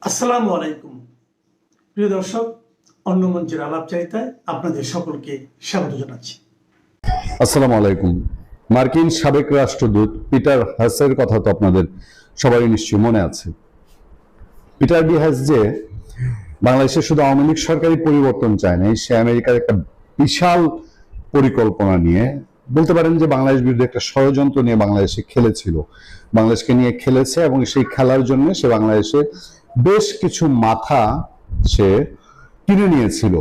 আসসালামু আলাইকুম প্রিয় দর্শক, অন্য মঞ্চের আলাপচারিতায় আপনাদের সকলকে স্বাগত জানাচ্ছি। আসসালামু আলাইকুম। মার্কিন সাবেক রাষ্ট্রদূত পিটার হাসের কথা তো আপনাদের সবারই নিশ্চয়ই মনে আছে। পিটার ডি হাস যে বাংলাদেশে শুধু আওয়ামী লীগ সরকারি পরিবর্তন চায় নাই, সে আমেরিকার একটা বিশাল পরিকল্পনা নিয়ে, বলতে পারেন যে বাংলাদেশ বিরুদ্ধে একটা ষড়যন্ত্র নিয়ে বাংলাদেশে খেলেছিল, বাংলাদেশকে নিয়ে খেলেছে এবং সেই খেলার জন্য সে বাংলাদেশে বেশ কিছু মাথা সে কিনে নিয়েছিল।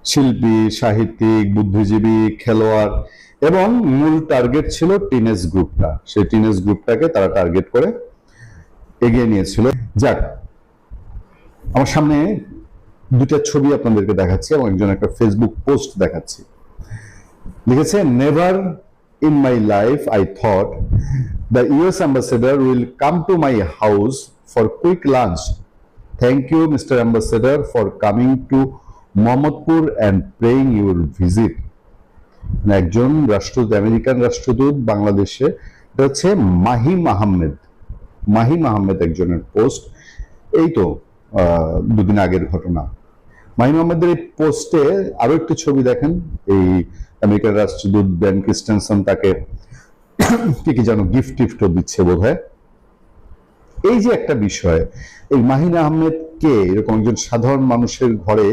শিল্পী, সাহিত্যিক, বুদ্ধিজীবী, খেলোয়াড়, এবং মূল টার্গেট ছিল টিনেজ গ্রুপটা। সেই টিনেজ গ্রুপটাকে তারা টার্গেট করে এগিয়ে নিয়েছিল। যাক, আমার সামনে দুটা ছবি আপনাদেরকে দেখাচ্ছি এবং একজন একটা ফেসবুক পোস্ট দেখাচ্ছি। লিখেছে, never in my life I thought the US ambassador will come to my house for quick lunch. Thank you mister ambassador for coming to Mohammadpur and praying your visit. একজন রাষ্ট্রদূত, আমেরিকান রাষ্ট্রদূত বাংলাদেশে, এটা হচ্ছে মাহিম আহমেদ একজনের post. এই তো দুদিন আগের ঘটনা। মাহিম আহমেদের এই পোস্টে আরো একটি ছবি দেখেন। এই আমেরিকান রাষ্ট্রদূত বেন ক্রিস্টেনসন তাকে কি যেন গিফট দিচ্ছে বোধ হয়। এই যে একটা বিষয়, এই মাহিম আহমেদ কে, এরকম একজন সাধারণ মানুষের ঘরে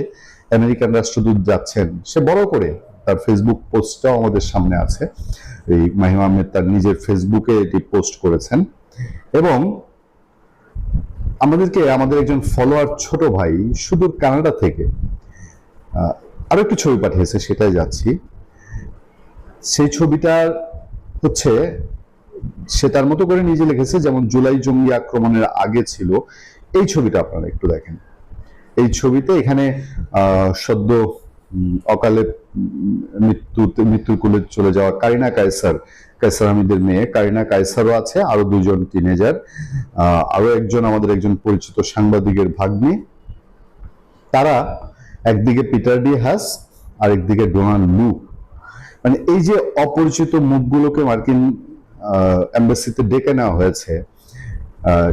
আমেরিকান রাষ্ট্রদূত যাচ্ছেন, সে বড় করে তার ফেসবুক পোস্টটাও আমাদের সামনে আছে। এই মাহিম আহমেদ তার নিজের ফেসবুকে এটি পোস্ট করেছেন এবং আমাদের একজন ফলোয়ার ছোট ভাই সুদূর কানাডা থেকে আরো একটি ছবি পাঠিয়েছে, সেটাই যাচ্ছি। সেই ছবিটা হচ্ছে, সে তার মতো করে নিজে লিখেছে, যেমন জুলাই জঙ্গি আক্রমণের আগে ছিল। এই ছবিটা আপনারা একটু দেখেন। এই ছবিতে এখানে সদ্য অকালে মৃত্যুর কোলে চলে যাওয়া কারিনা কায়সার হামিদের মেয়ে কারিনা কায়সারও আছে, আরো দুজন টিনেজার, আরো আমাদের একজন পরিচিত সাংবাদিকের ভাগ্নি। তারা একদিকে পিটার ডি হাস আর একদিকে ডোনাল্ড লু। মানে এই যে অপরিচিত মুখগুলোকে মার্কিন এম্বাসিতে ডেকে নেওয়া হয়েছে,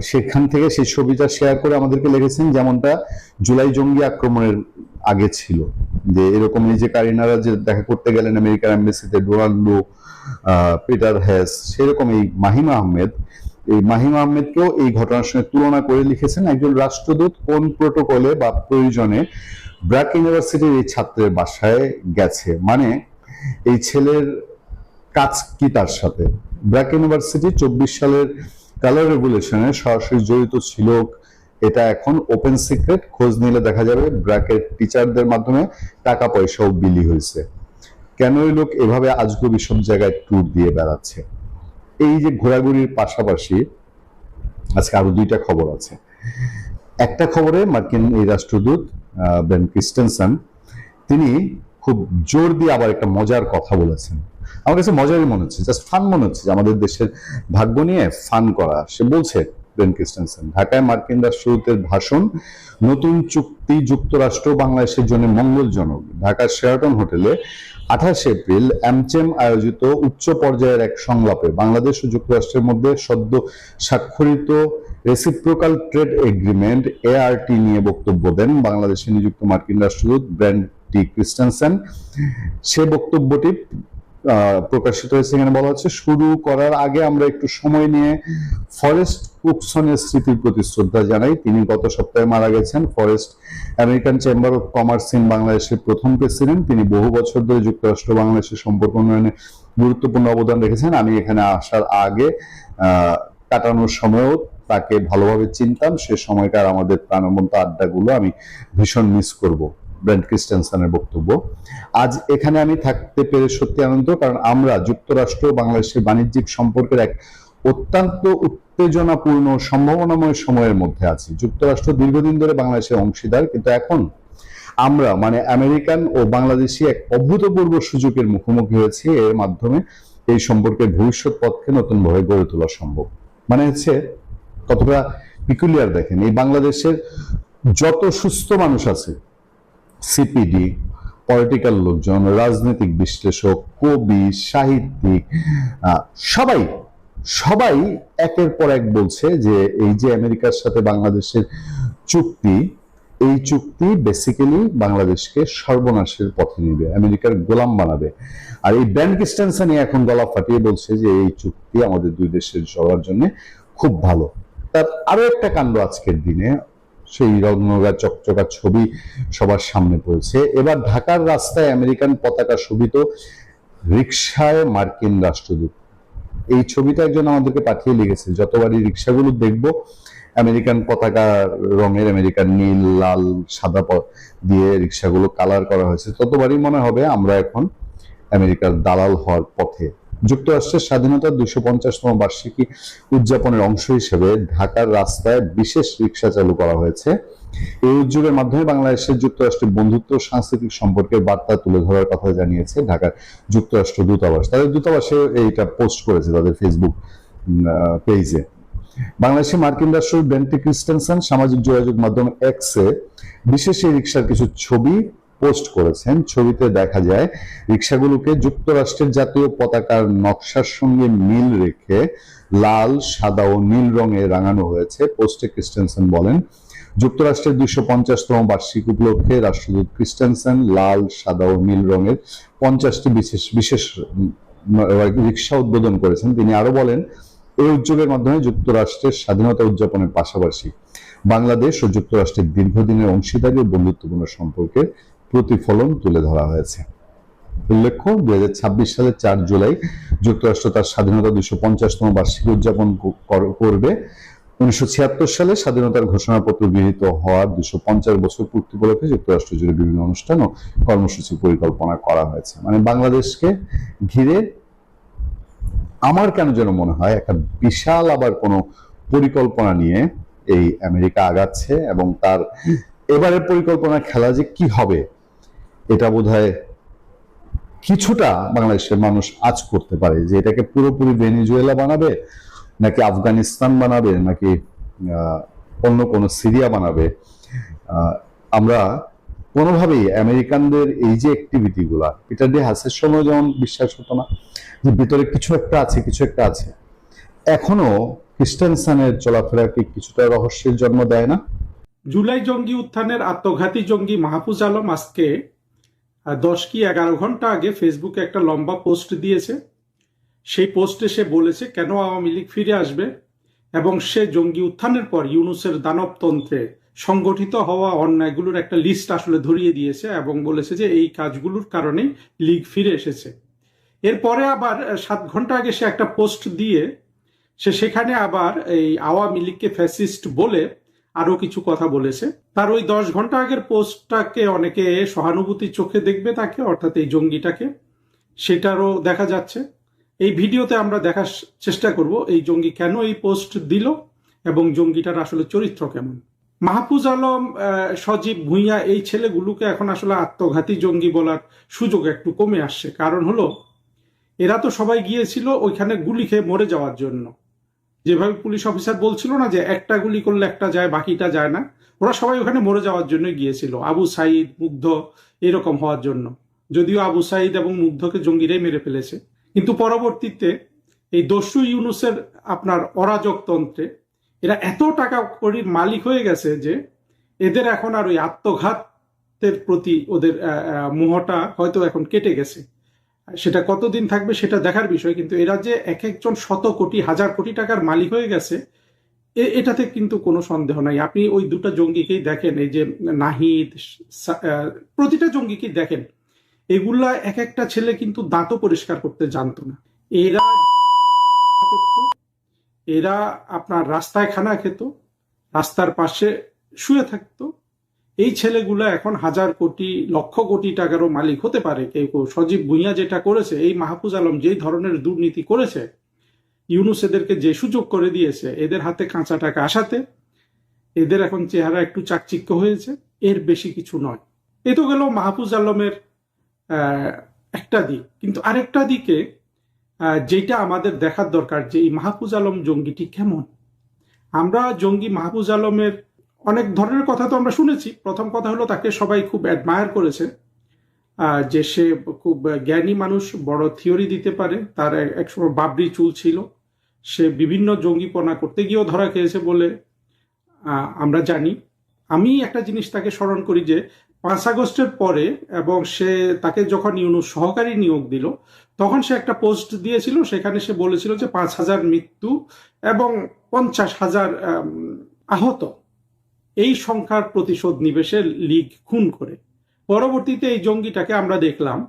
সেখান থেকে সেই ছবিটা শেয়ার করে আমাদেরকে লিখেছেন যেমনটা জুলাই জঙ্গি আক্রমণের আগে ছিল, যে এরকম এই যে কারিনারা যে দেখা করতে গেলেন আমেরিকার এম্বাসিতে, ডোনাল্ড লু, পিটার হেস, সেরকম এই মাহিম আহমেদকেও এই ঘটনার সঙ্গে তুলনা করে লিখেছেন একজন রাষ্ট্রদূত কোন প্রোটোকলে বা প্রয়োজনে ব্র্যাক ইউনিভার্সিটির এই ছাত্রের বাসায় গেছে। মানে এই ছেলের কাজ কি তার সাথে। ব্র্যাক ইউনিভার্সিটি 24 সালের কালার রেভলিউশনে সরাসরি জড়িত ছিল, এটা এখন ওপেন সিক্রেট। খোঁজ নিলে দেখা যাবে ব্র্যাকের টিচারদের মাধ্যমে টাকা পয়সাও বিলি হয়েছে। কেন এই লোক এভাবে আজগবি সব জায়গায় ট্যুর দিয়ে বেড়াচ্ছে? এই যে ঘোরাঘুরির পাশাপাশি আজকে আরো দুইটা খবর আছে। একটা খবরে মার্কিন এই রাষ্ট্রদূত বেন ক্রিস্টেনসন, তিনি খুব জোর দিয়ে আবার একটা মজার কথা বলেছেন। আমার কাছে মজারই মনে হচ্ছে, জাস্ট ফান মনে হচ্ছে, আমাদের দেশের ভাগ্য নিয়ে ফান করা। সে বলছে, বেন ক্রিস্টেনসন, ঢাকায় মার্কিন রাষ্ট্রদূতের ভাষণ, নতুন চুক্তি যুক্তরাষ্ট্র বাংলাদেশের জন্য মঙ্গলজনক। ঢাকার শেরাটন হোটেলে 28 এপ্রিল অ্যামচেম আয়োজিত উচ্চ পর্যায়ের এক সংলাপে বাংলাদেশ ও যুক্তরাষ্ট্রের মধ্যে সদ্য স্বাক্ষরিত রেসিপ্রোকাল ট্রেড এগ্রিমেন্ট ART নিয়ে বক্তব্য দেন বাংলাদেশে নিযুক্ত মার্কিন রাষ্ট্রদূত বেন ডি ক্রিস্টেনসন। সে বক্তব্যটি প্রকাশিত হয়েছে। এখানে বলা হচ্ছে, শুরু করার আগে আমরা একটু সময় নিয়ে ফরেস্ট কুকসনের স্মৃতির প্রতি শ্রদ্ধা জানাই। তিনি গত সপ্তাহে মারা গেছেন। Forest American chamber of commerce in বাংলাদেশের প্রথম প্রেসিডেন্ট। তিনি বহু বছর ধরে যুক্তরাষ্ট্র বাংলাদেশের সম্পর্ক উন্নয়নে গুরুত্বপূর্ণ অবদান রেখেছেন। আমি এখানে আসার আগে কাটানোর সময়ও তাকে ভালোভাবে চিনতাম। সে সময়কার আমাদের প্রাণবন্ত আড্ডাগুলো আমি ভীষণ মিস করব। বেন ক্রিস্টেনসনের বক্তব্য। আজ এখানে আমি থাকতে পেরে সত্যি আনন্দ, কারণ আমরা যুক্তরাষ্ট্র বাংলাদেশের বাণিজ্যিক সম্পর্কের এক অত্যন্ত উত্তেজনাপূর্ণ সম্ভাবনাময় সময়ের মধ্যে আছি। যুক্তরাষ্ট্র দীর্ঘদিন ধরে বাংলাদেশের অংশীদার, কিন্তু এখন আমরা মানে আমেরিকান ও বাংলাদেশি এক অভূতপূর্ব সুযোগের মুখোমুখি হয়েছি। এর মাধ্যমে এই সম্পর্কের ভবিষ্যৎ পথকে নতুনভাবে গড়ে তোলা সম্ভব। মানে হচ্ছে কতটা পিকুলিয়ার দেখেন। এই বাংলাদেশের যত সুস্থ মানুষ আছে, সিপিডি, পলিটিক্যাল লোকজন, রাজনৈতিক বিশ্লেষক, কবি, সাহিত্যিক, সবাই সবাই একের পর এক বলছে যে এই যে আমেরিকার সাথে বাংলাদেশের চুক্তি, এই চুক্তি বেসিক্যালি বাংলাদেশকে সর্বনাশের পথে নিবে, আমেরিকার গোলাম বানাবে। আর এই ব্যান কিস্টেনসনই এখন গলা ফাটিয়ে বলছে যে এই চুক্তি আমাদের দুই দেশের সবার জন্য খুব ভালো। তার আরো একটা কাণ্ড আজকের দিনে, সেই রংরঙা চকচকা ছবি সবার সামনে পড়েছে। এবার ঢাকার রাস্তায় আমেরিকান পতাকা শোভিত রিকশায় মার্কিন রাষ্ট্রদূত। এই ছবিটা একজন আমাদেরকে পাঠিয়ে লিখেছে, যতবারই রিক্সাগুলো দেখবো আমেরিকান পতাকা রঙের, আমেরিকান নীল লাল সাদা দিয়ে রিক্সাগুলো কালার করা হয়েছে, ততবারই মনে হবে আমরা এখন আমেরিকার দালাল হওয়ার পথে। যুক্তরাষ্ট্রের স্বাধীনতার 250তম বার্ষিকী উদযাপনের অংশ হিসেবে ঢাকার রাস্তায় বিশেষ রিক্সা চালু করা হয়েছে। এই উদ্যোগের মাধ্যমে বাংলাদেশের যুক্তরাষ্ট্রের বন্ধুত্ব ও সাংস্কৃতিক সম্পর্কের বার্তা তুলে ধরার কথা জানিয়েছে ঢাকার যুক্তরাষ্ট্র দূতাবাস। তাদের দূতাবাসে এইটা পোস্ট করেছে তাদের ফেসবুক পেজে। বাংলাদেশে মার্কিন রাষ্ট্রদূত বেন্টি ক্রিস্টেনসন সামাজিক যোগাযোগ মাধ্যম এক্সে বিশেষ এই রিক্সার কিছু ছবি পোস্ট করেছেন। ছবিতে দেখা যায় রিক্সাগুলোকে যুক্তরাষ্ট্রের জাতীয় পতাকার নকশার সঙ্গে মিল রেখে লাল সাদা ও নীল রঙে রাঙানো হয়েছে। পোস্টে ক্রিস্টেনসন বলেন, যুক্তরাষ্ট্রের 250তম বার্ষিকী উপলক্ষে রাষ্ট্রদূত ক্রিস্টেনসন লাল সাদা ও নীল রঙের 50টি বিশেষ রিক্সা উদ্বোধন করেছেন। তিনি আরো বলেন, এই উদ্যোগের মাধ্যমে যুক্তরাষ্ট্রের স্বাধীনতা উদযাপনের পাশাপাশি বাংলাদেশ ও যুক্তরাষ্ট্রের দীর্ঘদিনের অংশীদারি ও বন্ধুত্বপূর্ণ সম্পর্কের প্রতিফলন তুলে ধরা হয়েছে। উল্লেখ্য, 2026 সালের 4 জুলাই যুক্তরাষ্ট্র তার স্বাধীনতা 250তম বার্ষিকী উদযাপন করবে। 1976 সালে স্বাধীনতার ঘোষণাপত্র গৃহীত হওয়ার 250 বছর পূর্তি উপলক্ষে যুক্তরাষ্ট্র জুড়ে বিভিন্ন অনুষ্ঠান ও কর্মসূচি পরিকল্পনা করা হয়েছে। মানে বাংলাদেশকে ঘিরে আমার কেন যেন মনে হয় একটা বিশাল আবার কোনো পরিকল্পনা নিয়ে এই আমেরিকা আগাচ্ছে, এবং তার এবারের পরিকল্পনা খেলা যে কি হবে এটা বোধহয় কিছুটা বাংলাদেশের মানুষ আজ করতে পারে, যে এটাকে পুরোপুরি ভেনেজুয়েলা বানাবে, নাকি আফগানিস্তান বানাবে, নাকি অন্য কোনো সিরিয়া বানাবে। আমরা কোনোভাবেই আমেরিকানদের এই যে অ্যাক্টিভিটি গুলা, এটা দিয়ে হাসের সময় যেমন বিশ্বাস হতো না যে ভিতরে কিছু একটা আছে, কিছু একটা আছে, এখনো ক্রিস্টেনসনের চলাফেরাকে কিছুটা রহস্যের জন্ম দেয় না? জুলাই জঙ্গি উত্থানের আত্মঘাতী জঙ্গি মাহফুজ আলম আজকে 10 কি 11 ঘন্টা আগে ফেসবুকে একটা লম্বা পোস্ট দিয়েছে। সেই পোস্টে সে বলেছে কেন আওয়ামী লীগ ফিরে আসবে, এবং সে জঙ্গি উত্থানের পর ইউনূসের দানবতন্ত্রে সংগঠিত হওয়া অন্যায়গুলোর একটা লিস্ট আসলে ধরিয়ে দিয়েছে, এবং বলেছে যে এই কাজগুলোর কারণেই লীগ ফিরে এসেছে। এরপরে আবার 7 ঘন্টা আগে সে একটা পোস্ট দিয়ে সেখানে আবার এই আওয়ামী লীগকে ফ্যাসিস্ট বলে আরো কিছু কথা বলেছে। তার ওই 10 ঘন্টা আগের পোস্টটাকে অনেকে সহানুভূতির চোখে দেখবে তাকে, অর্থাৎ এই জঙ্গিটাকে, সেটারও দেখা যাচ্ছে। এই ভিডিওতে আমরা দেখার চেষ্টা করব এই জঙ্গি কেন এই পোস্ট দিল এবং জঙ্গিটার আসলে চরিত্র কেমন। মাহফুজ আলম, সজীব ভুঁইয়া, এই ছেলেগুলোকে এখন আসলে আত্মঘাতী জঙ্গি বলার সুযোগ একটু কমে আসছে। কারণ হলো, এরা তো সবাই গিয়েছিল ওইখানে গুলি খেয়ে মরে যাওয়ার জন্য। যেভাবে পুলিশ অফিসার বলছিল না যে একটা গুলি করলে একটা যায় বাকিটা যায় না, ওরা সবাই ওখানে মরে যাওয়ার জন্য গিয়েছিল, আবু সাইদ, মুগ্ধ এরকম হওয়ার জন্য। যদিও আবু সাইদ এবং মুগ্ধকে জঙ্গিরাই মেরে ফেলেছে, কিন্তু পরবর্তীতে এই দস্যু ইউনূসের আপনার অরাজকতন্ত্রে এরা এত টাকা কড়ির মালিক হয়ে গেছে যে এদের এখন আর ওই আত্মঘাতের প্রতি ওদের মোহটা হয়তো এখন কেটে গেছে। সেটা কতদিন থাকবে সেটা দেখার বিষয়, কিন্তু এরা যে এক একজন শত কোটি হাজার কোটি টাকার মালিক হয়ে গেছে এটাতে কিন্তু কোনো সন্দেহ নাই। আপনি ওই দুটো জঙ্গিকেই দেখেন, এই যে নাহিদ, প্রতিটা জঙ্গিকেই দেখেন, এগুলা এক একটা ছেলে কিন্তু দাঁতও পরিষ্কার করতে জানতো না। এরা আপনার রাস্তায় খানা খেত, রাস্তার পাশে শুয়ে থাকতো। এই ছেলেগুলো এখন হাজার কোটি লক্ষ কোটি টাকারও মালিক হতে পারে কেউ কেউ। সজীব ভুঁইয়া যেটা করেছে, এই মাহফুজ আলম যেই ধরনের দুর্নীতি করেছে, ইউনূস এদেরকে যে সুযোগ করে দিয়েছে এদের হাতে কাঁচা টাকা আসাতে এদের এখন চেহারা একটু চাকচিক্য হয়েছে, এর বেশি কিছু নয়। এ তো গেল মাহফুজ আলমের একটা দিক, কিন্তু আরেকটা দিকে যেটা আমাদের দেখার দরকার যে এই মাহফুজ আলম জঙ্গিটি কেমন। আমরা জঙ্গি মাহফুজ আলমের অনেক ধরনের কথা তো আমরা শুনেছি। প্রথম কথা হলো তাকে সবাই খুব অ্যাডমায়ার করেছে, যে সে খুব জ্ঞানী মানুষ, বড় থিওরি দিতে পারে, তার একসময় বাবরি চুল ছিল, সে বিভিন্ন জঙ্গিপনা করতে গিয়েও ধরা খেয়েছে বলে আমরা জানি। আমি একটা জিনিস তাকে স্মরণ করি যে 5 আগস্টের পরে এবং তাকে যখন ইউনূস সহকারী নিয়োগ দিল তখন সে একটা পোস্ট দিয়েছিল, সেখানে সে বলেছিল যে 5,000 মৃত্যু এবং 50,000 আহত, এই সংখ্যার প্রতিশোধ নিবে সে লীগ খুন করে। পরবর্তীতে এই জঙ্গিটাকে আমরা দেখলাম,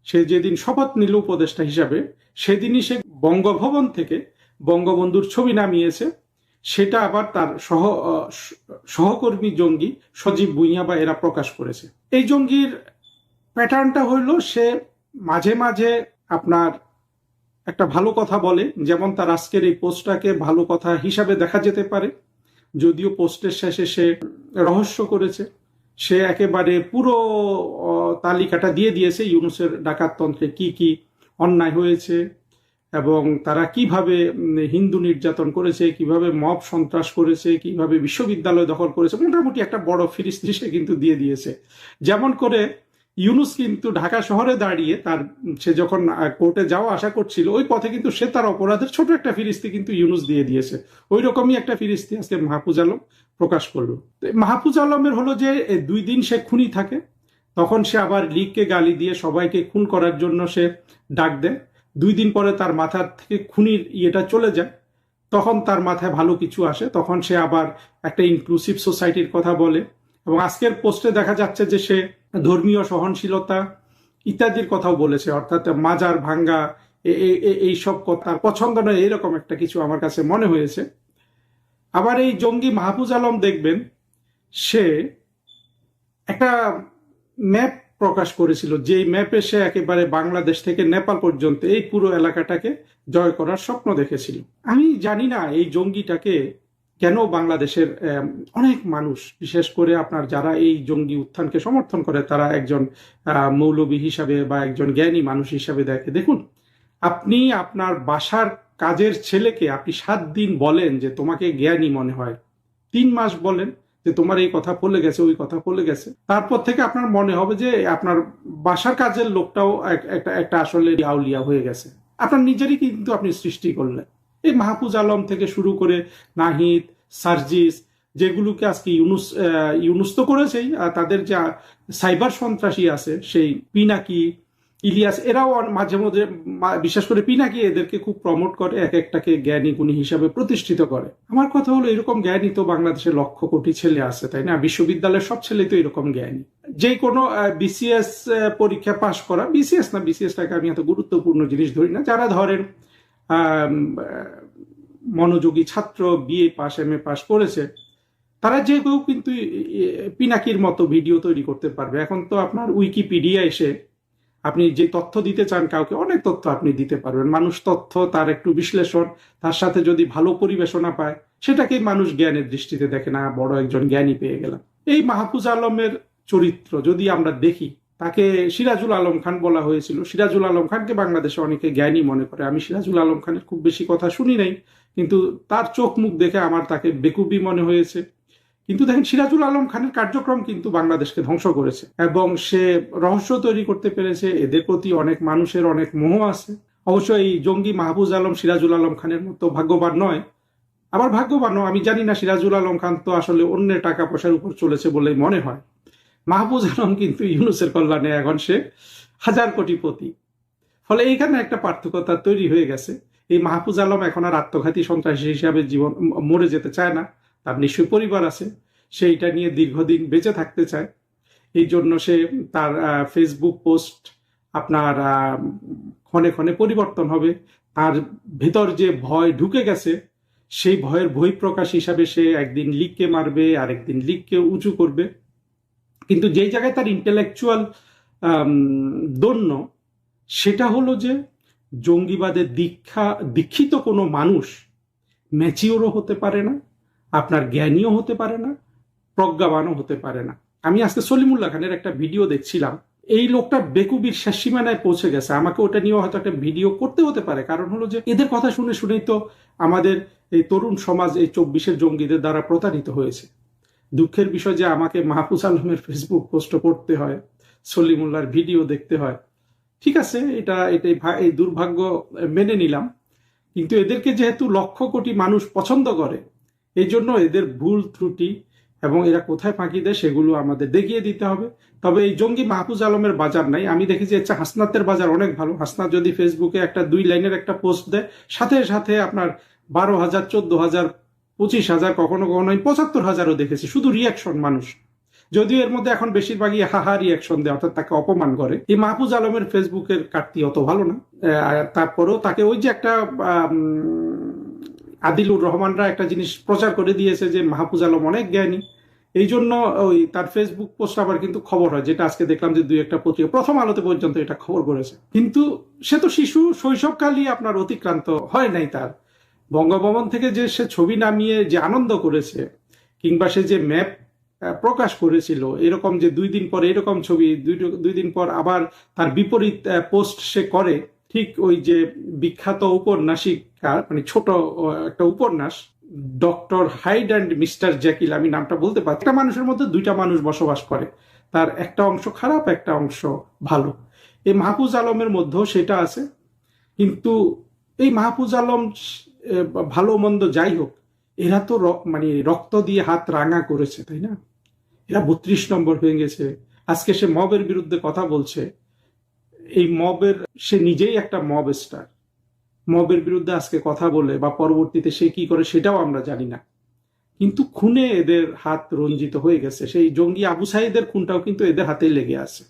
সে যেদিন শপথ নিল উপদেষ্টা হিসাবে সেদিনই সে বঙ্গভবন থেকে বঙ্গবন্ধুর ছবি নামিয়েছে, সেটা আবার তার সহকর্মী জঙ্গি সজীব ভুঁইয়া বা এরা প্রকাশ করেছে। এই জঙ্গির প্যাটার্নটা হইল সে মাঝে মাঝে আপনার একটা ভালো কথা বলে, যেমন তার আজকের এই পোস্টটাকে ভালো কথা হিসাবে দেখা যেতে পারে, যদিও পোস্টের শেষে সে রহস্য করেছে। সে একেবারে পুরো তালিকাটা দিয়ে দিয়েছে ইউনূসের ডাকাততন্ত্রে কি কি অন্যায় হয়েছে এবং তারা কিভাবে হিন্দু নির্যাতন করেছে, কিভাবে মব সন্ত্রাস করেছে, কিভাবে বিশ্ববিদ্যালয় দখল করেছে। মোটামুটি একটা বড় ফিরিস্তি সে কিন্তু দিয়ে দিয়েছে। যেমন করে ইউনূস কিন্তু ঢাকা শহরে দাঁড়িয়ে সে যখন কোর্টে যাওয়া আশা করছিল ওই পথে কিন্তু সে তার অপরাধের ছোট একটা ফিরিস্তি কিন্তু ইউনূস দিয়ে দিয়েছে। ওই রকমই একটা ফিরিস্তি আজকে মাহফুজ আলম প্রকাশ করলো। মাহফুজ আলমের হলো যে 2 দিন সে খুনি থাকে, তখন সে আবার লীগকে গালি দিয়ে সবাইকে খুন করার জন্য সে ডাক দেয়। 2 দিন পরে তার মাথার থেকে খুনির ইয়েটা চলে যায়, তখন তার মাথায় ভালো কিছু আসে, তখন সে আবার একটা ইনক্লুসিভ সোসাইটির কথা বলে। এবং আজকের পোস্টে দেখা যাচ্ছে যে সে ধর্মীয় সহনশীলতা ইত্যাদির কথাও বলেছে, অর্থাৎ মাজার ভাঙ্গা এইসব কথা পছন্দ নয়, এরকম একটা কিছু আমার কাছে মনে হয়েছে। আবার এই জঙ্গি মাহফুজ আলম দেখবেন সে একটা ম্যাপ প্রকাশ করেছিল, যেই ম্যাপে সে একেবারে বাংলাদেশ থেকে নেপাল পর্যন্ত এই পুরো এলাকাটাকে জয় করার স্বপ্ন দেখেছিল। আমি জানি না এই জঙ্গিটাকে কেন বাংলাদেশের অনেক মানুষ, বিশেষ করে আপনার যারা এই জঙ্গি উত্থানকে সমর্থন করে, তারা একজন মৌলবী হিসাবে বা একজন জ্ঞানী মানুষ হিসাবে দেখে। দেখুন, আপনি আপনার বাসার কাজের ছেলেকে আপনি 7 দিন বলেন যে তোমাকে জ্ঞানী মনে হয়, 3 মাস বলেন যে তোমার এই কথা বলে গেছে, ওই কথা বলে গেছে, তারপর থেকে আপনার মনে হবে যে আপনার বাসার কাজের লোকটাও একটা আসলে আউলিয়া হয়ে গেছে। আপনার নিজেরই কিন্তু আপনি সৃষ্টি করলেন। এই মাহফুজ আলম থেকে শুরু করে নাহিদ, সার্জিস, যেগুলোকে আজকে ইউনূস তো করেছেই, তাদের যে সাইবার সন্ত্রাসী আছে সেই পিনাকি, ইলিয়াস, এরাও মাঝে মধ্যে, বিশেষ করে পিনাকি, এদেরকে খুব প্রমোট করে, এক একটাকে জ্ঞানী গুণী হিসাবে প্রতিষ্ঠিত করে। আমার কথা হলো এরকম জ্ঞানী তো বাংলাদেশে লক্ষ কোটি ছেলে আছে, তাই না? বিশ্ববিদ্যালয়ের সব ছেলে তো এরকম জ্ঞানী। যে কোনো বিসিএস পরীক্ষা পাশ করা, বিসিএসটাকে আমি এত গুরুত্বপূর্ণ জিনিস ধরি না, যারা ধরেন মনোযোগী ছাত্র, বিএ পাস, এমএ পাস করেছে, তারা যে কেউ কিন্তু পিনাকির মতো ভিডিও তৈরি করতে পারবে। এখন তো আপনার উইকিপিডিয়া এসে আপনি যে তথ্য দিতে চান কাউকে, অনেক তথ্য আপনি দিতে পারবেন। মানুষ তথ্য, তার একটু বিশ্লেষণ, তার সাথে যদি ভালো পরিবেশনা পায়, সেটাকে মানুষ জ্ঞানের দৃষ্টিতে দেখে না, বড় একজন জ্ঞানী পেয়ে গেলাম। এই মাহফুজ আলমের চরিত্র যদি আমরা দেখি, তাকে সিরাজুল আলম খান বলা হয়েছিল। সিরাজুল আলম খানকে বাংলাদেশে অনেকে জ্ঞানী মনে করে। আমি সিরাজুল আলম খানের খুব বেশি কথা শুনি নাই, কিন্তু তার চোখ মুখ দেখে আমার তাকে বেকুবি মনে হয়েছে। কিন্তু দেখেন, সিরাজুল আলম খানের কার্যক্রম কিন্তু বাংলাদেশকে ধ্বংস করেছে এবং সে রহস্য তৈরি করতে পেরেছে। এদের প্রতি অনেক মানুষের অনেক মোহ আছে। অবশ্য এই জঙ্গি মাহফুজ আলম সিরাজুল আলম খানের মতো ভাগ্যবান নয়। আবার ভাগ্যবানও, আমি জানি না, সিরাজুল আলম খান তো আসলে অন্যের টাকা পয়সার উপর চলেছে বলেই মনে হয়। মাহফুজ আলম কিন্তু ইউনূসের কল্যাণে এখন সে 1000 কোটিপতি। ফলে এইখানে একটা পার্থক্যতা তৈরি হয়ে গেছে। এই মাহফুজ আলম এখন আর আত্মঘাতী সন্ত্রাসী হিসাবে জীবন মরে যেতে চায় না। তার নিশ্চয়ই পরিবার আছে, সেইটা নিয়ে দীর্ঘদিন বেঁচে থাকতে চায়। এই জন্য সে তার ফেসবুক পোস্ট আপনার ক্ষণে ক্ষণে পরিবর্তন হবে। তার ভেতর যে ভয় ঢুকে গেছে, সেই ভয়ের বহিঃপ্রকাশ হিসাবে সে একদিন লীগকে মারবে, আরেকদিন লীগকে উঁচু করবে। কিন্তু যেই জায়গায় তার ইন্টেলেকচুয়াল দন্য, সেটা হলো যে জঙ্গিবাদের দীক্ষিত কোনো মানুষ ম্যাচিওরও হতে পারে না, আপনার জ্ঞানীও হতে পারে না, প্রজ্ঞাবানও হতে পারে না। আমি আজকে সলিমুল্লাহ খানের একটা ভিডিও দেখছিলাম, এই লোকটা বেকুবির শেষ সীমানায় পৌঁছে গেছে। আমাকে ওটা নিয়েও হয়তো একটা ভিডিও করতে হতে পারে, কারণ হলো যে এদের কথা শুনে শুনেই তো আমাদের এই তরুণ সমাজ এই 24-এর জঙ্গিদের দ্বারা প্রতারিত হয়েছে। দুঃখের বিষয় যে আমাকে মাহফুজ আলমের ফেসবুক পোস্ট পড়তে হয়, সলিমুল্লাহর ভিডিও দেখতে হয়। ঠিক আছে, এটাই এই দুর্ভাগ্য মেনে নিলাম। কিন্তু এদেরকে যেহেতু লক্ষ কোটি মানুষ পছন্দ করে, এই জন্য এদের ভুল ত্রুটি এবং এরা কোথায় ফাঁকি দেয় সেগুলো আমাদের দেখিয়ে দিতে হবে। তবে এই জঙ্গি মাহফুজ আলমের বাজার নাই, আমি দেখেছি হাসনাতের বাজার অনেক ভালো। হাসনাত যদি ফেসবুকে একটা 2 লাইনের একটা পোস্ট দেয়, সাথে সাথে আপনার 12,000, 14,000, 25,000, কখনো কখনো 75,000ও দেখেছি, শুধু রিয়াকশন মানুষ। যদিও এর মধ্যে এখন বেশিরভাগই হাহা রিয়াকশন দেয়, অর্থাৎ তাকে অপমান করে। এই মাহফুজ আলমের ফেসবুকের কাটতি অত ভালো না। তারপরেও তাকে ওই যে একটা আদিলুর রহমানরা একটা জিনিস প্রচার করে দিয়েছে যে মাহফুজ আলম অনেক জ্ঞানী, এই জন্য ওই তার ফেসবুক পোস্ট আবার কিন্তু খবর হয়, যেটা আজকে দেখলাম যে 2-1টা পত্রিকা, প্রথম আলোতে পর্যন্ত এটা খবর করেছে। কিন্তু সে তো শিশু, শৈশবকালই আপনার অতিক্রান্ত হয় নাই তার। বঙ্গভবন থেকে যে সে ছবি নামিয়ে যে আনন্দ করেছে, কিংবা সে যে ম্যাপ প্রকাশ করেছিল, এরকম যে 2 দিন পর এরকম ছবি, 2 দিন পর আবার তার বিপরীত পোস্ট সে করে, ঠিক ওই যে বিখ্যাত উপন্যাসিকা, মানে ছোট একটা উপন্যাস ডক্টর হাইড অ্যান্ড মিস্টার জ্যাকিল, আমি নামটা বলতে পারছি। একটা মানুষের মধ্যে 2টা মানুষ বসবাস করে, তার একটা অংশ খারাপ, একটা অংশ ভালো। এই মাহফুজ আলমের মধ্যেও সেটা আছে। কিন্তু এই মাহফুজ আলম ভালো মন্দ যাই হোক, এরা তো মানে রক্ত দিয়ে হাত রাঙা করেছে, তাই না? এরা 32 নম্বর হয়ে গেছে। আজকে সে মবের বিরুদ্ধে কথা বলছে, এই মবের, সে নিজেই একটা মব স্টার। মবের বিরুদ্ধে আজকে কথা বলে বা পরবর্তীতে সে কি করে সেটাও আমরা জানি না। কিন্তু খুনে এদের হাত রঞ্জিত হয়ে গেছে। সেই জঙ্গি আবু সাইদের খুনটাও কিন্তু এদের হাতেই লেগে আছে,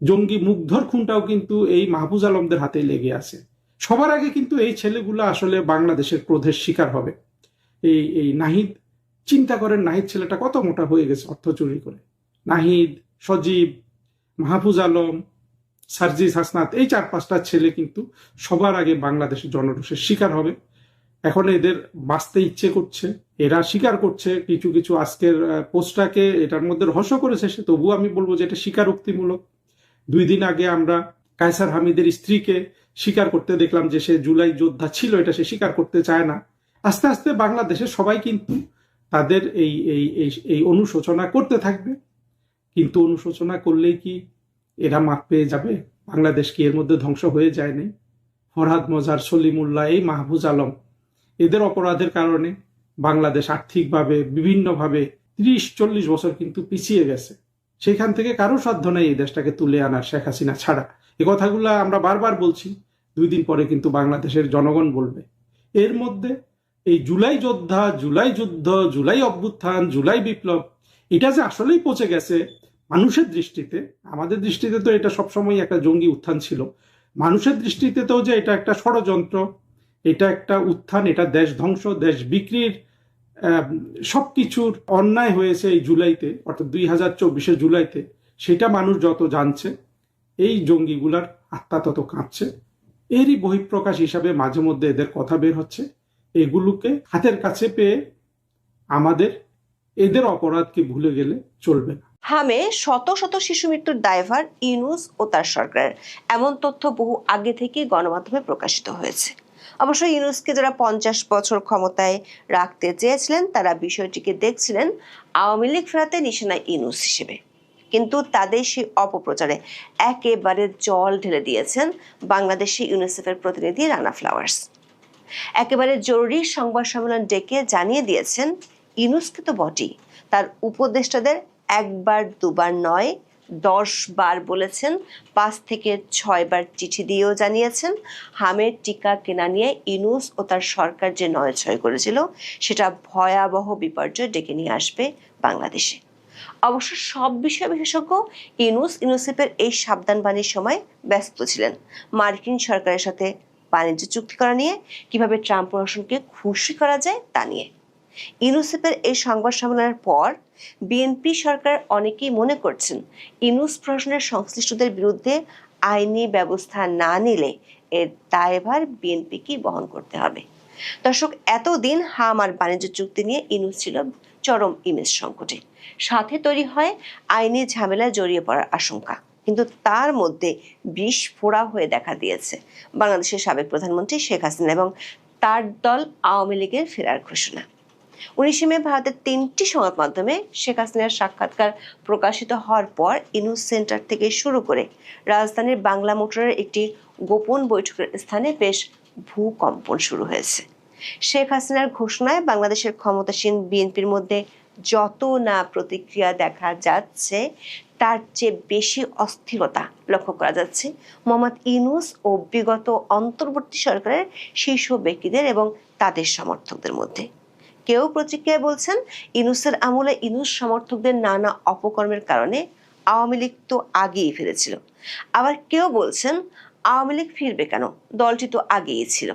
জঙ্গি মুগ্ধর খুনটাও কিন্তু এই মাহফুজ আলমদের হাতেই লেগে আছে। সবার আগে কিন্তু এই ছেলেগুলো আসলে বাংলাদেশের ক্রোধের শিকার হবে। এই নাহিদ, চিন্তা করেন নাহিদ ছেলেটা কত মোটা হয়ে গেছে অর্থ চুরি করে। নাহিদ, সজীব, মাহফুজ আলম, সার্জিস, হাসনাত, এই 4-5টা ছেলে কিন্তু সবার আগে বাংলাদেশের জনরোষের শিকার হবে। এখন এদের বাঁচতে ইচ্ছে করছে, এরা স্বীকার করছে কিছু কিছু। আজকের পোস্টটাকে এটার মধ্যে রহস্য করেছে সে, তবুও আমি বলবো যে এটা স্বীকারোক্তিমূলক। 2 দিন আগে আমরা কায়সার হামিদের স্ত্রীকে স্বীকার করতে দেখলাম যে সে জুলাই যোদ্ধা ছিল, এটা সে স্বীকার করতে চায় না। আস্তে আস্তে বাংলাদেশে সবাই কিন্তু তাদের এই এই এই অনুশোচনা করতে থাকবে। কিন্তু অনুশোচনা করলেই কি এরা মাপ পেয়ে যাবে? বাংলাদেশ কি এর মধ্যে ধ্বংস হয়ে যায় নাই? ফরহাদ মজার, সলিমুল্লাহ, এই মাহফুজ আলম, এদের অপরাধের কারণে বাংলাদেশ আর্থিকভাবে বিভিন্নভাবে 30-40 বছর কিন্তু পিছিয়ে গেছে। সেখান থেকে কারো সাধ্য নাই এই দেশটাকে তুলে আনার, শেখ হাসিনা ছাড়া। এই কথাগুলো আমরা বারবার বলছি, 2 দিন পরে কিন্তু বাংলাদেশের জনগণ বলবে। এর মধ্যে এই জুলাই যোদ্ধা, জুলাই যুদ্ধ, জুলাই অভ্যুত্থান, জুলাই বিপ্লব, এটা যে আসলেই পচে গেছে মানুষের দৃষ্টিতে। আমাদের দৃষ্টিতে তো এটা সবসময় একটা জঙ্গি উত্থান ছিল, মানুষের দৃষ্টিতে তো যে এটা একটা ষড়যন্ত্র, এটা একটা উত্থান, এটা দেশ ধ্বংস, দেশ বিক্রির সবকিছুর অন্যায় হয়েছে এই জুলাইতে, অর্থাৎ 2024 জুলাইতে। সেটা মানুষ যত জানছে, এই জঙ্গিগুলার আত্মা তত কাঁপছে। এরই বহিঃপ্রকাশ হিসাবে মাঝে মধ্যে এদের কথা বের হচ্ছে। এগুলোকে হাতের কাছে পেয়ে আমাদের এদের অপরাধকে ভুলে গেলে চলবে না। হামে শত শত শিশু মৃত্যুর দায়ভার ইউনূস ও তার সরকারের, এমন তথ্য বহু আগে থেকেই গণমাধ্যমে প্রকাশিত হয়েছে। অবশ্য ইউনূসকে যারা 50 বছর ক্ষমতায় রাখতে চেয়েছিলেন, তারা বিষয়টিকে দেখছিলেন আওয়ামী লীগ ফেরাতে নিশানায় ইউনূস হিসেবে। কিন্তু তাদের সেই অপপ্রচারে একেবারে জল ঢেলে দিয়েছেন বাংলাদেশি ইউনিসেফের প্রতিনিধি রানা ফ্লাওয়ার্স। একেবারে জরুরি সংবাদ সম্মেলন ডেকে জানিয়ে দিয়েছেন, ইউনূসকে তো বটেই, তার উপদেষ্টাদের 1-2 নয় 10 বার বলেছেন, 5 থেকে 6 বার চিঠি দিয়েও জানিয়েছেন হামের টিকা কেনা নিয়ে ইউনূস ও তার সরকার যে নয়ছয় করেছিল, সেটা ভয়াবহ বিপর্যয় ডেকে নিয়ে আসবে বাংলাদেশে। অবশ্য সব বিষয় বিশেষজ্ঞ ইউনিসেফের এই সাবধানবাণীর সময় ব্যস্ত ছিলেন মার্কিন সরকারের সাথে বাণিজ্য চুক্তি করা নিয়ে, কিভাবে ট্রাম্প প্রশাসনকে খুশি করা যায় তা নিয়ে। ইউনিসেফের এই সংবাদ সম্মেলনের পর বিএনপি সরকার অনেকেই মনে করছেন, ইউনূস প্রশাসনের সংশ্লিষ্টদের বিরুদ্ধে আইনি ব্যবস্থা না নিলে এর দায়ভার বিএনপিকেই বহন করতে হবে। দর্শক, এতদিন হাম আর বাণিজ্য চুক্তি নিয়ে ইউনূস ছিল চরম ইমেজ সংকটে, সাথে তৈরি হয় আইনি ঝামেলায় জড়িয়ে পড়ার আশঙ্কা। কিন্তু তার মধ্যে বিষ ফোড়া হয়ে দেখা দিয়েছে বাংলাদেশের সাবেক প্রধানমন্ত্রী শেখ হাসিনা এবং তার দল আওয়ামী লীগের ফেরার ঘোষণা। 19 মে ভারতের 3টি সংবাদ মাধ্যমে শেখ হাসিনার সাক্ষাৎকার প্রকাশিত হওয়ার পর ইউনূস সেন্টার থেকে শুরু করে রাজধানীর বাংলা মোটরের একটি গোপন বৈঠকের স্থানে বেশ ভূকম্পন শুরু হয়েছে। শেখ হাসিনার ঘোষণায় বাংলাদেশের ক্ষমতাসীন বিএনপির মধ্যে যত না প্রতিক্রিয়া দেখা যাচ্ছে, তার চেয়ে বেশি অস্থিরতা লক্ষ্য করা যাচ্ছে মোহাম্মদ ইউনূস ও বিগত অন্তর্বর্তী সরকারের শীর্ষ ব্যক্তিদের এবং তাদের সমর্থকদের মধ্যে। কেউ প্রতিক্রিয়ায় বলছেন, ইউনূসের আমলে ইউনূস সমর্থকদের নানা অপকর্মের কারণে আওয়ামী লীগ তো আগেই ফিরেছিল। আবার কেউ বলছেন, আওয়ামী লীগ ফিরবে কেন, দলটি তো আগেই ছিল।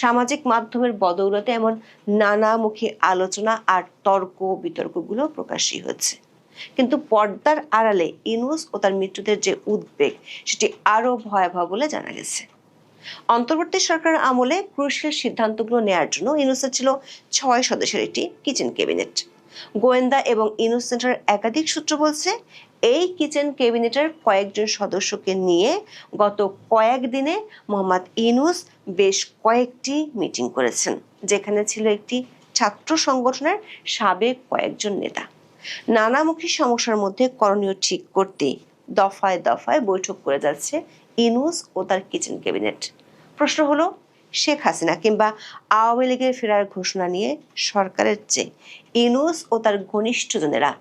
সামাজিক মাধ্যমের বদৌলতে এমন নানামুখী আলোচনা আর তর্ক বিতর্কগুলো প্রকাশই হচ্ছে। কিন্তু পর্দার আড়ালে ইউনূস ও তার মিত্রদের যে উদ্বেগ, সেটি আরো ভয়াবহ বলে জানা গেছে। অন্তর্বর্তী সরকারের আমলে ক্রুশিয়াল সিদ্ধান্তগুলো নেয়ার জন্য ইউনূসের ছিল 6 সদস্যের একটি কিচেন ক্যাবিনেট। গোয়েন্দা এবং ইউনূস সেন্টারের একাধিক সূত্র বলছে, এই কিচেন ক্যাবিনেটের কয়েকজন সদস্যকে নিয়ে গত কয়েকদিনে মোহাম্মদ ইউনূস বেশ কয়েকটি মিটিং করেছেন, যেখানে ছিল একটি ছাত্র সংগঠনের সাবেক কয়েকজন নেতা। নানামুখী সমস্যার মধ্যে করণীয় ঠিক করতে দফায় দফায় বৈঠক করে যাচ্ছে ইউনূস ও তার কিচেন ক্যাবিনেট। প্রশ্ন হলো, শেখ হাসিনা কিংবা আওয়ামী লীগের ফেরার ঘোষণা নিয়ে সরকারের চেয়ে ইউনূস ও তার ঘনিষ্ঠজনেরা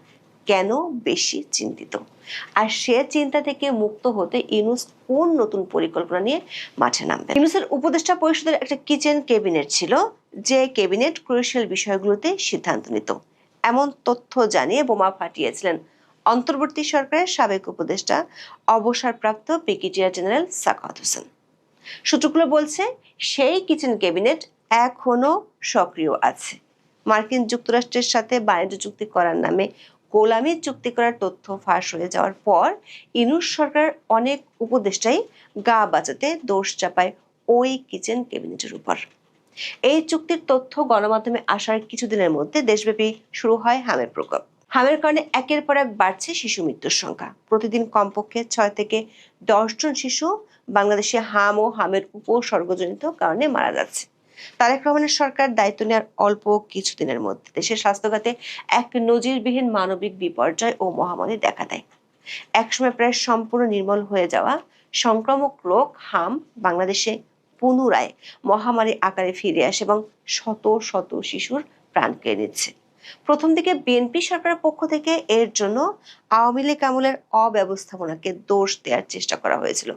কেন বেশি চিন্তিত? আর সে চিন্তা থেকে মুক্ত হতে ইউনূস কোন নতুন পরিকল্পনা নিয়ে মাঠে নামবে? ইউনূসের উপদেষ্টা পরিষদের একটা কিচেন ক্যাবিনেট ছিল, যে ক্যাবিনেট ক্রুশিয়াল বিষয়গুলোতে সিদ্ধান্ত নিত। এমন তথ্য জানিয়ে বোমা ফাটিয়েছিলেন অন্তর্বর্তী সরকারের সাবেক উপদেষ্টা অবসরপ্রাপ্ত ব্রিগেডিয়ার জেনারেল সাখাওয়াত হোসেন। সূত্রগুলো বলছে, সেই কিচেন ক্যাবিনেট এখনো সক্রিয় আছে। মার্কিন যুক্তরাষ্ট্রের সাথে বাণিজ্য চুক্তি করার নামে গোলামি চুক্তি করার তথ্য ফাঁস হয়ে যাওয়ার পর ইউনূস সরকার অনেক উপদেষ্টাই গা বাঁচাতে দোষ চাপায় ওই কিচেন ক্যাবিনেটের উপর। এই চুক্তির তথ্য গণমাধ্যমে আসার কিছুদিনের মধ্যে দেশব্যাপী শুরু হয় হামের প্রকোপ। হামের কারণে একের পর এক বাড়ছে শিশু মৃত্যুর সংখ্যা। প্রতিদিন কমপক্ষে 6 থেকে 10 জন শিশু বাংলাদেশে হাম ও হামের উপসর্গজনিত কারণে মারা যাচ্ছে। তারেক রহমানের সরকার দায়িত্ব নেওয়ার অল্প কিছুদিনের মধ্যে দেশের স্বাস্থ্যখাতে এক নজিরবিহীন মানবিক বিপর্যয় ও মহামারী দেখা দেয়। একসময় প্রায় সম্পূর্ণ নির্মূল হয়ে যাওয়া সংক্রামক রোগ হাম বাংলাদেশে পুনরায় মহামারী আকারে ফিরে আসে এবং শত শত শিশুর প্রাণ কেড়ে নিচ্ছে। প্রথম দিকে বিএনপি সরকারের পক্ষ থেকে এর জন্য আওয়ামী লীগ আমলের অব্যবস্থাপনাকে দোষ দেওয়ার চেষ্টা করা হয়েছিল,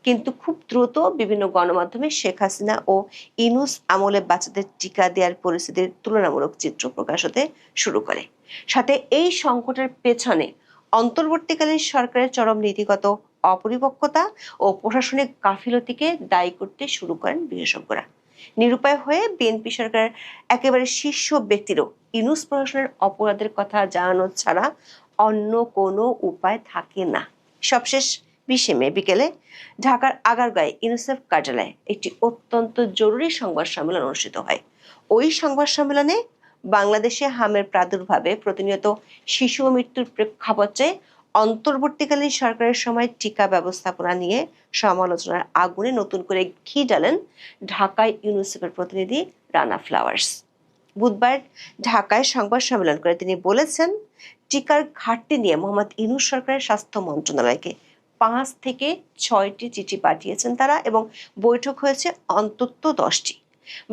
কিন্তু খুব দ্রুত বিভিন্ন গণমাধ্যমে শেখ হাসিনা ও ইউনূস আমলে বাচ্চাদের টিকা দেওয়ার পরিস্থিতির তুলনামূলক চিত্র প্রকাশ হতে শুরু করে। সাথে এই সংকটের পেছনে অন্তর্বর্তীকালীন সরকারের চরম নীতিগত অপরিপক্কতা ও প্রশাসনিক গাফিলতিকে দায়ী করতে শুরু করেন বিশেষজ্ঞরা। নিরুপায় হয়ে বিএনপি সরকারের একেবারে শীর্ষ ব্যক্তিরও ইউনূস প্রশাসনের অপরাধের কথা জানানো ছাড়া অন্য কোনো উপায় থাকে না। সবশেষ 20 মে বিকেলে ঢাকার আগারগাঁয়ে ইউনিসেফ কার্যালয়ে একটি অত্যন্ত জরুরি সংবাদ সম্মেলন অনুষ্ঠিত হয়। ওই সংবাদ সম্মেলনে বাংলাদেশে হামের প্রাদুর্ভাবে প্রতিনিয়ত শিশু মৃত্যুর প্রেক্ষাপট চেয়ে অন্তর্বর্তীকালীন সরকারের সময় টিকা ব্যবস্থাপনা নিয়ে সমালোচনার আগুনে নতুন করে ঘি ঢালেন ঢাকায় ইউনিসেফের প্রতিনিধি রানা ফ্লাওয়ার্স। বুধবার ঢাকায় সংবাদ সম্মেলন করে তিনি বলেছেন, টিকার ঘাটতি নিয়ে মোহাম্মদ ইউনূস সরকারের স্বাস্থ্য মন্ত্রণালয়কে 5 থেকে 6টি চিঠি পাঠিয়েছেন তারা, এবং বৈঠক হয়েছে অন্তত 10টি।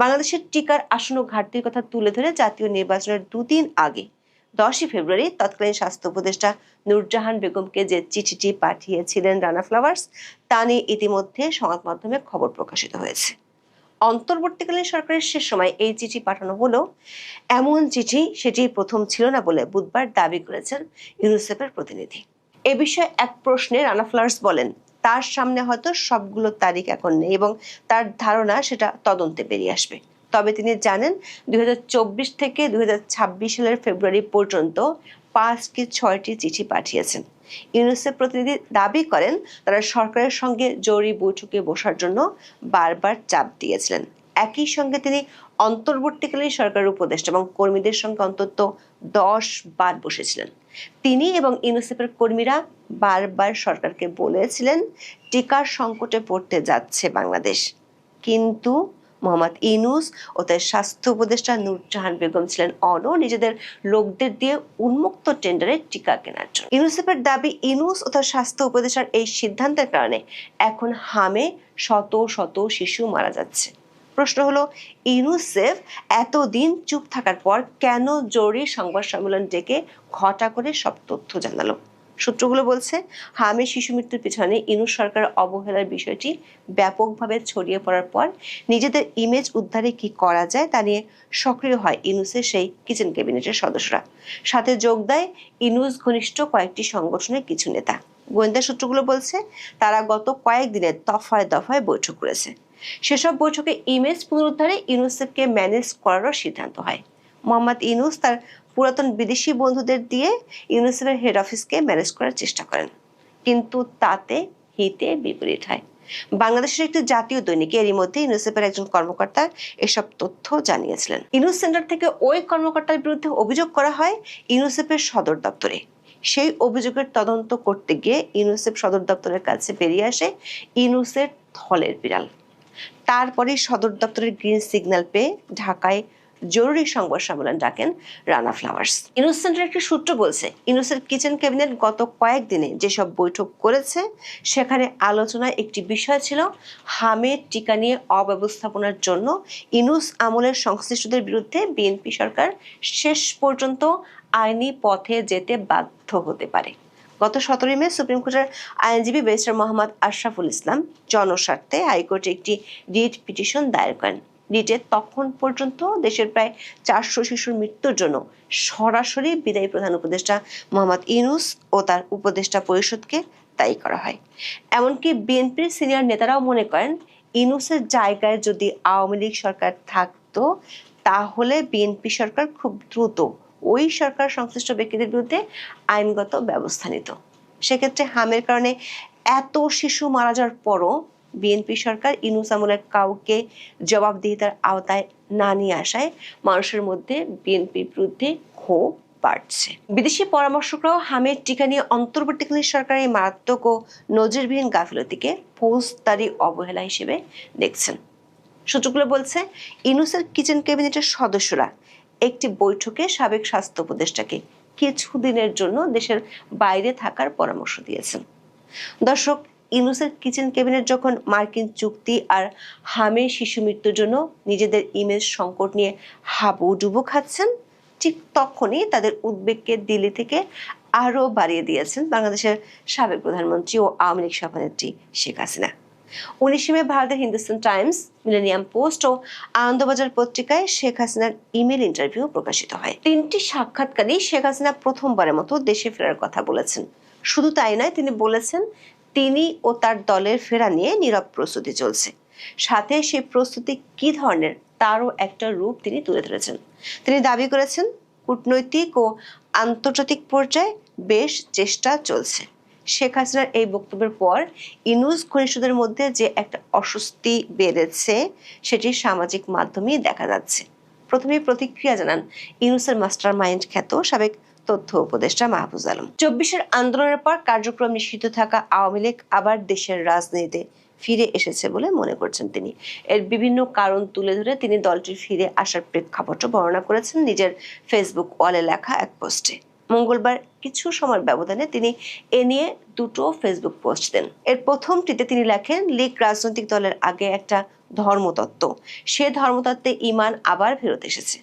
বাংলাদেশের টিকার আসন্ন ঘাটতির কথা তুলে ধরে জাতীয় নির্বাচনের 2 দিন আগে 10 ফেব্রুয়ারি তৎকালীন স্বাস্থ্য উপদেষ্টা নূরজাহান বেগমকে যে চিঠিটি পাঠিয়েছিলেন রানা ফ্লাওয়ার্স, তা নিয়ে ইতিমধ্যে সংবাদ মাধ্যমে খবর প্রকাশিত হয়েছে। অন্তর্বর্তীকালীন সরকারের শেষ সময় এই চিঠি পাঠানো হলো এমন চিঠি সেটি প্রথম ছিল না বলে বুধবার দাবি করেছেন ইউনিসেফের প্রতিনিধি। এ বিষয়ে এক প্রশ্নে রানা ফ্লাওয়ার্স বলেন, তার সামনে হয়তো সবগুলো তারিখ এখন নেই এবং তার ধারণা সেটা তদন্তে বেরিয়ে আসবে। তবে তিনি জানেন 2024 থেকে 2026 সালের ফেব্রুয়ারি পর্যন্ত 5 কি 6টি চিঠি পাঠিয়েছেন। ইউনিসেফ প্রতিনিধি দাবি করেন তারা সরকারের সঙ্গে জরুরি বৈঠকে বসার জন্য বারবার চাপ দিয়েছিলেন। একই সঙ্গে তিনি অন্তর্বর্তীকালীন সরকারের উপদেষ্টা এবং কর্মীদের সঙ্গে অন্তত 10 বার বসেছিলেন। তিনি এবং ইউনিসেফের কর্মীরা বারবার সরকারকে বলেছিলেন টিকার সংকটে পড়তে যাচ্ছে বাংলাদেশ, কিন্তু মোহাম্মদ ইউনূস ও তার স্বাস্থ্য উপদেষ্টা নূরজাহান বেগম ছিলেন অনড় নিজেদের লোকদের দিয়ে উন্মুক্ত টেন্ডারে টিকা কেনার জন্য। ইউনিসেফের দাবি, ইউনূস ও তার স্বাস্থ্য উপদেষ্টার এই সিদ্ধান্তের কারণে এখন হামে শত শত শিশু মারা যাচ্ছে। প্রশ্ন হলো, ইউনিসেফ এতদিন চুপ থাকার পর কেন জরুরি সংবাদ সম্মেলন ডেকে ঘটা করে সব তথ্য জানালো? সূত্রগুলো বলছে, হামে শিশু মৃত্যুর পিছনে ইউনূস সরকারের অবহেলার বিষয়টি ব্যাপকভাবে ছড়িয়ে পড়ার পর নিজেদের ইমেজ উদ্ধারে কি করা যায় তা নিয়ে সক্রিয় হয় ইউনূসের সেই কিচেন ক্যাবিনেটের সদস্যরা। সাথে যোগ দেয় ইউনূস ঘনিষ্ঠ কয়েকটি সংগঠনের কিছু নেতা। গোয়েন্দা সূত্রগুলো বলছে, তারা গত কয়েকদিনে দফায় দফায় বৈঠক করেছে। সেসব বৈঠকে ইমেজ পুনরুদ্ধারে ইউনিসেফকে ম্যানেজ করারও সিদ্ধান্ত হয়। মোহাম্মদ ইউনূস তার পুরাতন বিদেশি বন্ধুদের দিয়ে ইউনিসেফের হেড অফিসকে ম্যানেজ করার চেষ্টা করেন, কিন্তু তাতে হিতে বিপরীত হয়। বাংলাদেশের একটি জাতীয় দৈনিকে এরই মধ্যে ইউনিসেফের একজন কর্মকর্তা এসব তথ্য জানিয়েছিলেন। ইউনূস সেন্টার থেকে ওই কর্মকর্তার বিরুদ্ধে অভিযোগ করা হয় ইউনিসেফের সদর দপ্তরে। সেই অভিযোগের তদন্ত করতে গিয়ে ইউনিসেফ সদর দপ্তরের কাছে বেরিয়ে আসে ইউনূসের থলের বিড়াল। তারপরে সদর দপ্তরের গ্রিন সিগন্যাল পেয়ে ঢাকায় জরুরি সংবাদ সম্মেলন ডাকেন রানা ফ্লাওয়ার্স। ইউনূস সেন্টারের একটি সূত্র বলছে, ইউনূসের কিচেন ক্যাবিনেট গত কয়েকদিনে যেসব বৈঠক করেছে সেখানে আলোচনায় একটি বিষয় ছিল হামের টিকা নিয়ে অব্যবস্থাপনার জন্য ইউনূস আমলের সংশ্লিষ্টদের বিরুদ্ধে বিএনপি সরকার শেষ পর্যন্ত আইনি পথে যেতে বাধ্য হতে পারে। গত 17 মে সুপ্রিম কোর্টের আইনজীবী ব্যারিস্টার মোহাম্মদ আশরাফুল ইসলাম জনস্বার্থে হাইকোর্টে একটি রিট পিটিশন দায়ের করেন। রিটে তখন পর্যন্ত দেশের প্রায় 400 শিশুর মৃত্যুর জন্য সরাসরি বিদায়ী প্রধান উপদেষ্টা মোহাম্মদ ইউনূস ও তার উপদেষ্টা পরিষদকে দায়ী করা হয়। এমনকি বিএনপির সিনিয়র নেতারাও মনে করেন, ইউনূসের জায়গায় যদি আওয়ামী লীগ সরকার থাকতো তাহলে বিএনপি সরকার খুব দ্রুত ওই সরকার সংশ্লিষ্ট ব্যক্তিদের বিরুদ্ধে আইনগত ব্যবস্থা নিত। সেক্ষেত্রে হামের কারণে এত শিশু মারা যাওয়ার পরও বিএনপি সরকার ইউনূস আমলের কাউকে জবাবদিহিতার আওতায় না নিয়ে আসায় মানুষের মধ্যে বিএনপির বিরুদ্ধে ক্ষোভ বাড়ছে। বিদেশি পরামর্শকরাও হামের টিকা নিয়ে অন্তর্বর্তীকালীন সরকারের মারাত্মক ও নজিরবিহীন গাফিলতিকে ফৌজদারি অবহেলা হিসেবে দেখছেন। সূত্রগুলো বলছে, ইউনূসের কিচেন ক্যাবিনেটের সদস্যরা একটি বৈঠকে সাবেক স্বাস্থ্য উপদেষ্টাকে কিছুদিনের জন্য দেশের বাইরে থাকার পরামর্শ দিয়েছেন। দর্শক, ইউনূসের কিচেন ক্যাবিনেট যখন মার্কিন চুক্তি আর হামে শিশু মৃত্যুর জন্য নিজেদের ইমেজ সংকট নিয়ে হাবুডুবু খাচ্ছেন, ঠিক তখনই তাদের উদ্বেগকে দিল্লি থেকে আরও বাড়িয়ে দিয়েছেন বাংলাদেশের সাবেক প্রধানমন্ত্রী ও আওয়ামী লীগ সভানেত্রী শেখ হাসিনা। 19 মে ভারতের হিন্দুস্তান টাইমস, মিলেনিয়াম পোস্ট ও আনন্দবাজার পত্রিকায় শেখ হাসিনার ইমেল ইন্টারভিউ প্রকাশিত হয়। 3টি সাক্ষাৎকারেই শেখ হাসিনা প্রথমবারের মতো দেশে ফেরার কথা বলেছেন। শুধু তাই নয়, তিনি বলেছেন তিনি ও তার দলের ফেরা নিয়ে নীরব প্রস্তুতি চলছে। সাথে সেই প্রস্তুতি কি ধরনের তারও একটা রূপ তিনি তুলে ধরেছেন। তিনি দাবি করেছেন, কূটনৈতিক ও আন্তর্জাতিক পর্যায়ে বেশ চেষ্টা চলছে। শেখ হাসিনার এই বক্তব্যের পর ইউনূস ঘনিষ্ঠদের মধ্যে যে একটা অস্বস্তি বেড়েছে সেটি সামাজিক মাধ্যমেই দেখা যাচ্ছে। প্রথমেই প্রতিক্রিয়া জানান ইউনূসের মাস্টার মাইন্ড খ্যাত সাবেক তথ্য উপদেষ্টা মাহফুজ আলম। 24-এর আন্দোলনের পর কার্যক্রম নিষিদ্ধ থাকা আওয়ামী লীগ আবার দেশের রাজনীতিতে ফিরে এসেছে বলে মনে করছেন তিনি। এর বিভিন্ন কারণ তুলে ধরে তিনি দলটির ফিরে আসার প্রেক্ষাপটও বর্ণনা করেছেন নিজের ফেসবুক ওয়ালে লেখা এক পোস্টে। মঙ্গলবার কিছু সময়ের ব্যবধানে তিনি এ নিয়ে দুটো ফেসবুক পোস্ট দেন। এর প্রথমটিতে তিনি লেখেন, লীগ রাজনৈতিক দলের আগে একটা ধর্মতত্ত্ব, সে ধর্মতত্ত্বে ঈমান আবার ফেরত এসেছে।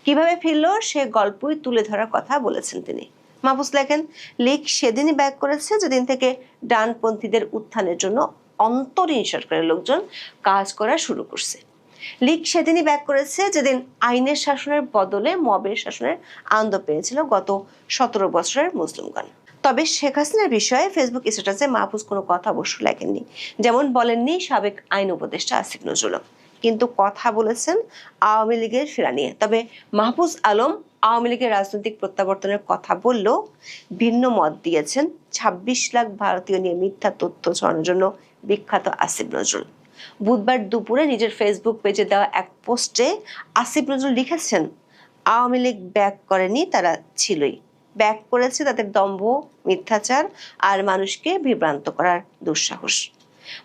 কিভাবে ফিরল সে গল্পই তুলে ধরার কথা বলেছেন তিনি। মাহফুজ লেখেন, লীগ সেদিনই ব্যাক করেছে যেদিন থেকে ডানপন্থীদের উত্থানের জন্য অন্তরীণ সরকারের লোকজন কাজ করা শুরু করছে। লীগ সেদিনই ব্যাক করেছে যেদিন আইনের শাসনের বদলে মবের শাসনের আনন্দ পেয়েছিল গত 17 বছরের মুসলিমগণ। তবে শেখ হাসিনার বিষয়ে ফেসবুক স্ট্যাটাসে মাহফুজ কোনো কথা অবশ্য লেখেননি। যেমন বলেননি সাবেক আইন উপদেষ্টা আসিফ নজরুল, কিন্তু কথা বলেছেন আওয়ামী লীগের ফেরা নিয়ে। তবে মাহফুজ আলম আওয়ামী লীগের রাজনৈতিক প্রত্যাবর্তনের কথা বললেও ভিন্ন মত দিয়েছেন 26 লাখ ভারতীয় নিয়ে মিথ্যা তথ্য ছড়ানোর জন্য বিখ্যাত আসিফ নজরুল। বুধবার দুপুরে নিজের ফেসবুক পেজে দেওয়া এক পোস্টে আসিফ নজরুল লিখেছেন, আওয়ামী লীগ ব্যাক করেনি, তারা ছিলই। ব্যাক করেছে তাদের দম্ভ, মিথ্যাচার আর মানুষকে বিভ্রান্ত করার দুঃসাহস।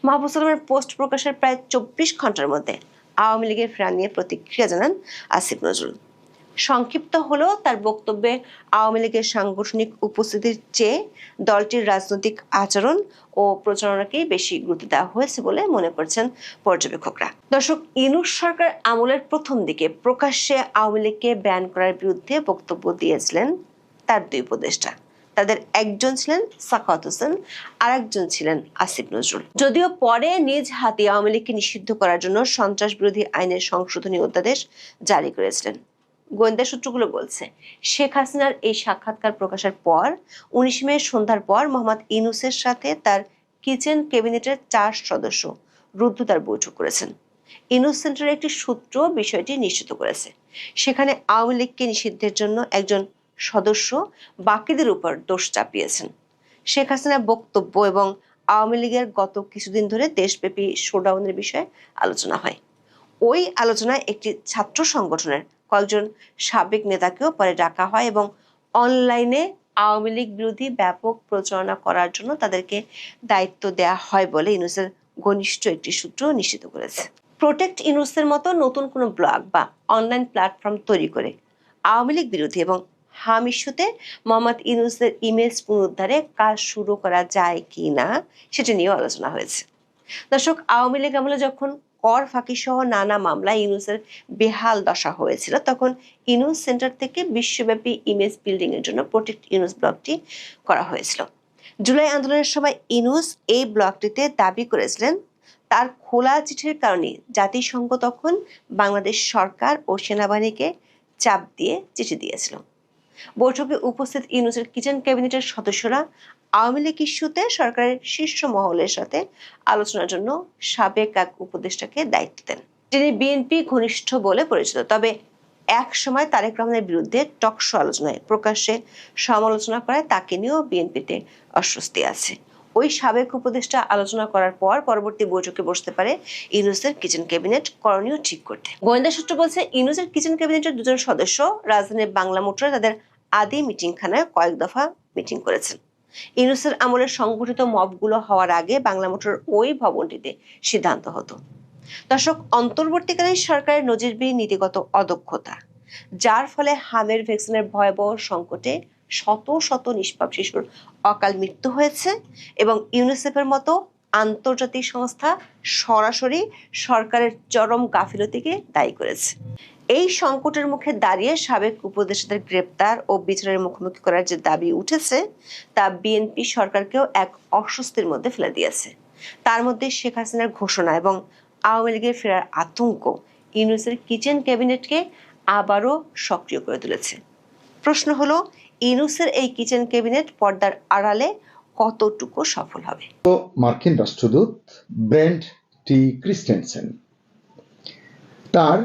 মাহফুজ আলমের পোস্ট প্রকাশের প্রায় 24 ঘন্টার মধ্যে আওয়ামী লীগের ফেরা নিয়ে প্রতিক্রিয়া জানান আসিফ নজরুল। সংক্ষিপ্ত হলেও তার বক্তব্যে আওয়ামী লীগের সাংগঠনিক উপস্থিতির চেয়ে দলটির রাজনৈতিক আচরণ ও প্রচারণাকেই বেশি গুরুত্ব দেওয়া হয়েছে বলে মনে করছেন পর্যবেক্ষকরা। দর্শক, ইউনূস সরকার আমলের প্রথম দিকে প্রকাশ্যে আওয়ামী লীগকে ব্যান করার বিরুদ্ধে বক্তব্য দিয়েছিলেন তার দুই উপদেষ্টা। তাদের একজন ছিলেন সাখাওয়াত হোসেন, আর একজন ছিলেন আসিফ নজরুল। যদিও পরে নিজ হাতে আওয়ামী লীগকে নিষিদ্ধ করার জন্য সন্ত্রাস বিরোধী আইনের সংশোধনী অধ্যাদেশ জারি করেছিলেন। গোয়েন্দা সূত্রগুলো বলছে, শেখ হাসিনার এই সাক্ষাৎকার প্রকাশের পর 19 মে সন্ধ্যার পর মোহাম্মদ ইউনূসের সাথে তার কিচেন ক্যাবিনেটের 4 সদস্য রুদ্ধদ্বার বৈঠক করেছেন। ইউনূস সেন্টারের একটি সূত্র বিষয়টি নিশ্চিত করেছে। সেখানে আওয়ামী লীগকে নিষিদ্ধের জন্য একজন সদস্য বাকিদের উপর দোষ চাপিয়েছেন। শেখ হাসিনার বক্তব্য এবং আওয়ামী লীগের গত কিছুদিন ধরে দেশব্যাপী শোডাউনের বিষয়ে আলোচনা হয়। ওই আলোচনায় একটি ছাত্র সংগঠনের কয়েকজন সাবেক নেতাকেও পরে ডাকা হয় এবং অনলাইনে আওয়ামী লীগ বিরোধী ব্যাপক প্রচারণা করার জন্য তাদেরকে দায়িত্ব দেওয়া হয় বলে ইউনূসের ঘনিষ্ঠ একটি সূত্র নিশ্চিত করেছে। প্রোটেক্ট ইউনূসের মতো নতুন কোনো ব্লগ বা অনলাইন প্ল্যাটফর্ম তৈরি করে আওয়ামী লীগ বিরোধী এবং হাম ইস্যুতে মোহাম্মদ ইউনূসের ইমেজ পুনরুদ্ধারে কাজ শুরু করা যায় কি না সেটা নিয়েও আলোচনা হয়েছে। দর্শক, আওয়ামী লীগ আমলে যখন কর ফাঁকি সহ নানা মামলায় ইউনূসের বেহাল দশা হয়েছিল, তখন ইউনূস সেন্টার থেকে বিশ্বব্যাপী ইমেজ বিল্ডিং এর জন্য প্রোটেক্ট ইউনূস ব্লগটি করা হয়েছিল। জুলাই আন্দোলনের সময় ইউনূস এই ব্লগটিতে দাবি করেছিলেন তার খোলা চিঠির কারণে জাতিসংঘ তখন বাংলাদেশ সরকার ও সেনাবাহিনীকে চাপ দিয়ে চিঠি দিয়েছিল। বৈঠকে উপস্থিত ইউনূসের কিচেন ক্যাবিনেটের সদস্যরা আওয়ামী লীগ ইস্যুতে সরকারের শীর্ষ মহলের সাথে আলোচনার জন্য সাবেক এক উপদেষ্টাকে দায়িত্ব দেন, যিনি বিএনপি ঘনিষ্ঠ বলে পরিচিত। তবে এক সময় তারেক রহমানের বিরুদ্ধে টকশো আলোচনায় প্রকাশ্যে সমালোচনা করায় তাকে নিয়েও বিএনপিতে অস্বস্তি আছে। ওই সাবেক উপদেষ্টা আলোচনা করার পর পরবর্তী বৈঠকে বসতে পারে ইউনূসের কিচেন ক্যাবিনেট করণীয় ঠিক করতে। গোয়েন্দা সূত্র বলছে, ইউনূসের কিচেন ক্যাবিনেটের দুজন সদস্য রাজধানীর বাংলা মোটরে তাদের আদি মিটিংখানায় কয়েক দফা মিটিং করেছেন। ইউনূসের আমলের সংগঠিত মবগুলো হওয়ার আগে বাংলা মোটরের ওই ভবনটিতে সিদ্ধান্ত হতো। দর্শক, অন্তর্বর্তীকালীন সরকারের নজিরবিহীন নীতিগত অদক্ষতা, যার ফলে হামের ভ্যাকসিনের ভয়াবহ সংকটে শত শত নিষ্পাপ শিশুর অকাল মৃত্যু হয়েছে এবং ইউনিসেফের মতো আন্তর্জাতিক সংস্থা সরাসরি সরকারের চরম গাফিলতিকে দায়ী করেছে। এই সংকটের মুখে দাঁড়িয়ে সাবেক উপদেষ্টাদের গ্রেপ্তার ও বিচারের মুখোমুখি করার যে দাবি উঠেছে তা বিএনপি সরকারকেও এক অস্বস্তির মধ্যে ফেলে দিয়েছে। তার মধ্যে শেখ হাসিনার ঘোষণা এবং আওয়ামী লীগের ফেরার আতঙ্ক ইউনূসের কিচেন ক্যাবিনেটকে আবারও সক্রিয় করে তুলেছে। প্রশ্ন হলো, ইউনূসের এই কিচেন ক্যাবিনেট পর্দার আড়ালে কতটুকু সফল হবে? মার্কিন রাষ্ট্রদূত ব্রেন্ট টি ক্রিস্টেনসেন তার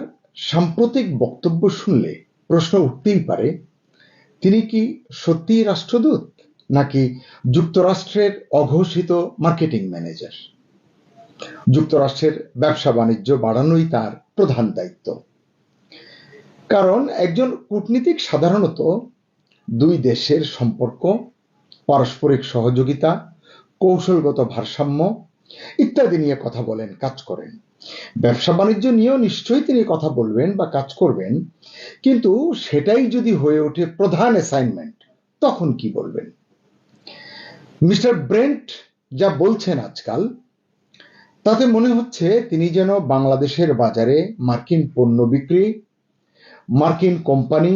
সাম্প্রতিক বক্তব্য শুনলে প্রশ্ন উঠতেই পারে, তিনি কি সত্যি রাষ্ট্রদূত নাকি যুক্তরাষ্ট্রের অঘোষিত মার্কেটিং ম্যানেজার? যুক্তরাষ্ট্রের ব্যবসা বাণিজ্য বাড়ানোই তার প্রধান দায়িত্ব। কারণ একজন কূটনীতিক সাধারণত দুই দেশের সম্পর্ক, পারস্পরিক সহযোগিতা, কৌশলগত ভারসাম্য ইত্যাদি নিয়ে কথা বলেন, কাজ করেন। ব্যবসা বাণিজ্য নিয়েও নিশ্চয়ই তিনি কথা বলবেন বা কাজ করবেন, কিন্তু সেটাই যদি হয়ে ওঠে প্রধান অ্যাসাইনমেন্ট, তখন কি বলবেন? মিস্টার ব্রেন্ট যা বলছেন আজকাল, তাতে মনে হচ্ছে তিনি যেন বাংলাদেশের বাজারে মার্কিন পণ্য বিক্রি, মার্কিন কোম্পানি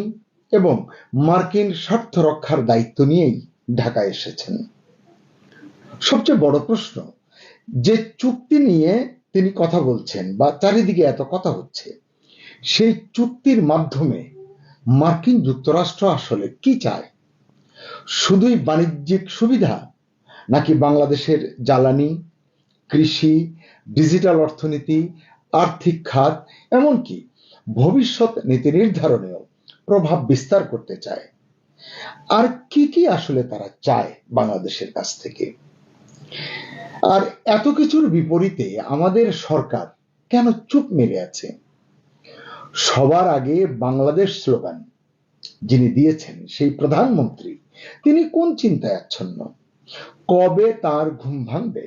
এবং মার্কিন স্বার্থ রক্ষার দায়িত্ব নিয়েই ঢাকায় এসেছেন। সবচেয়ে বড় প্রশ্ন, যে চুক্তি নিয়ে তিনি কথা বলছেন বা চারিদিকে এত কথা হচ্ছে, সেই চুক্তির মাধ্যমে মার্কিন যুক্তরাষ্ট্র আসলে কি চায়? শুধুই বাণিজ্যিক সুবিধা, নাকি বাংলাদেশের জ্বালানি, কৃষি, ডিজিটাল অর্থনীতি, আর্থিক খাত, এমনকি ভবিষ্যৎ নীতি নির্ধারণেও প্রভাব বিস্তার করতে চায়? আর কি কি আসলে তারা চায় বাংলাদেশের কাছ থেকে? আর এত কিছুর বিপরীতে আমাদের সরকার কেন চুপ মেরে আছে? সবার আগে বাংলাদেশ স্লোগান যিনি দিয়েছেন সেই প্রধানমন্ত্রী, তিনি কোন চিন্তায় আচ্ছন্ন? কবে তার ঘুম ভাঙবে?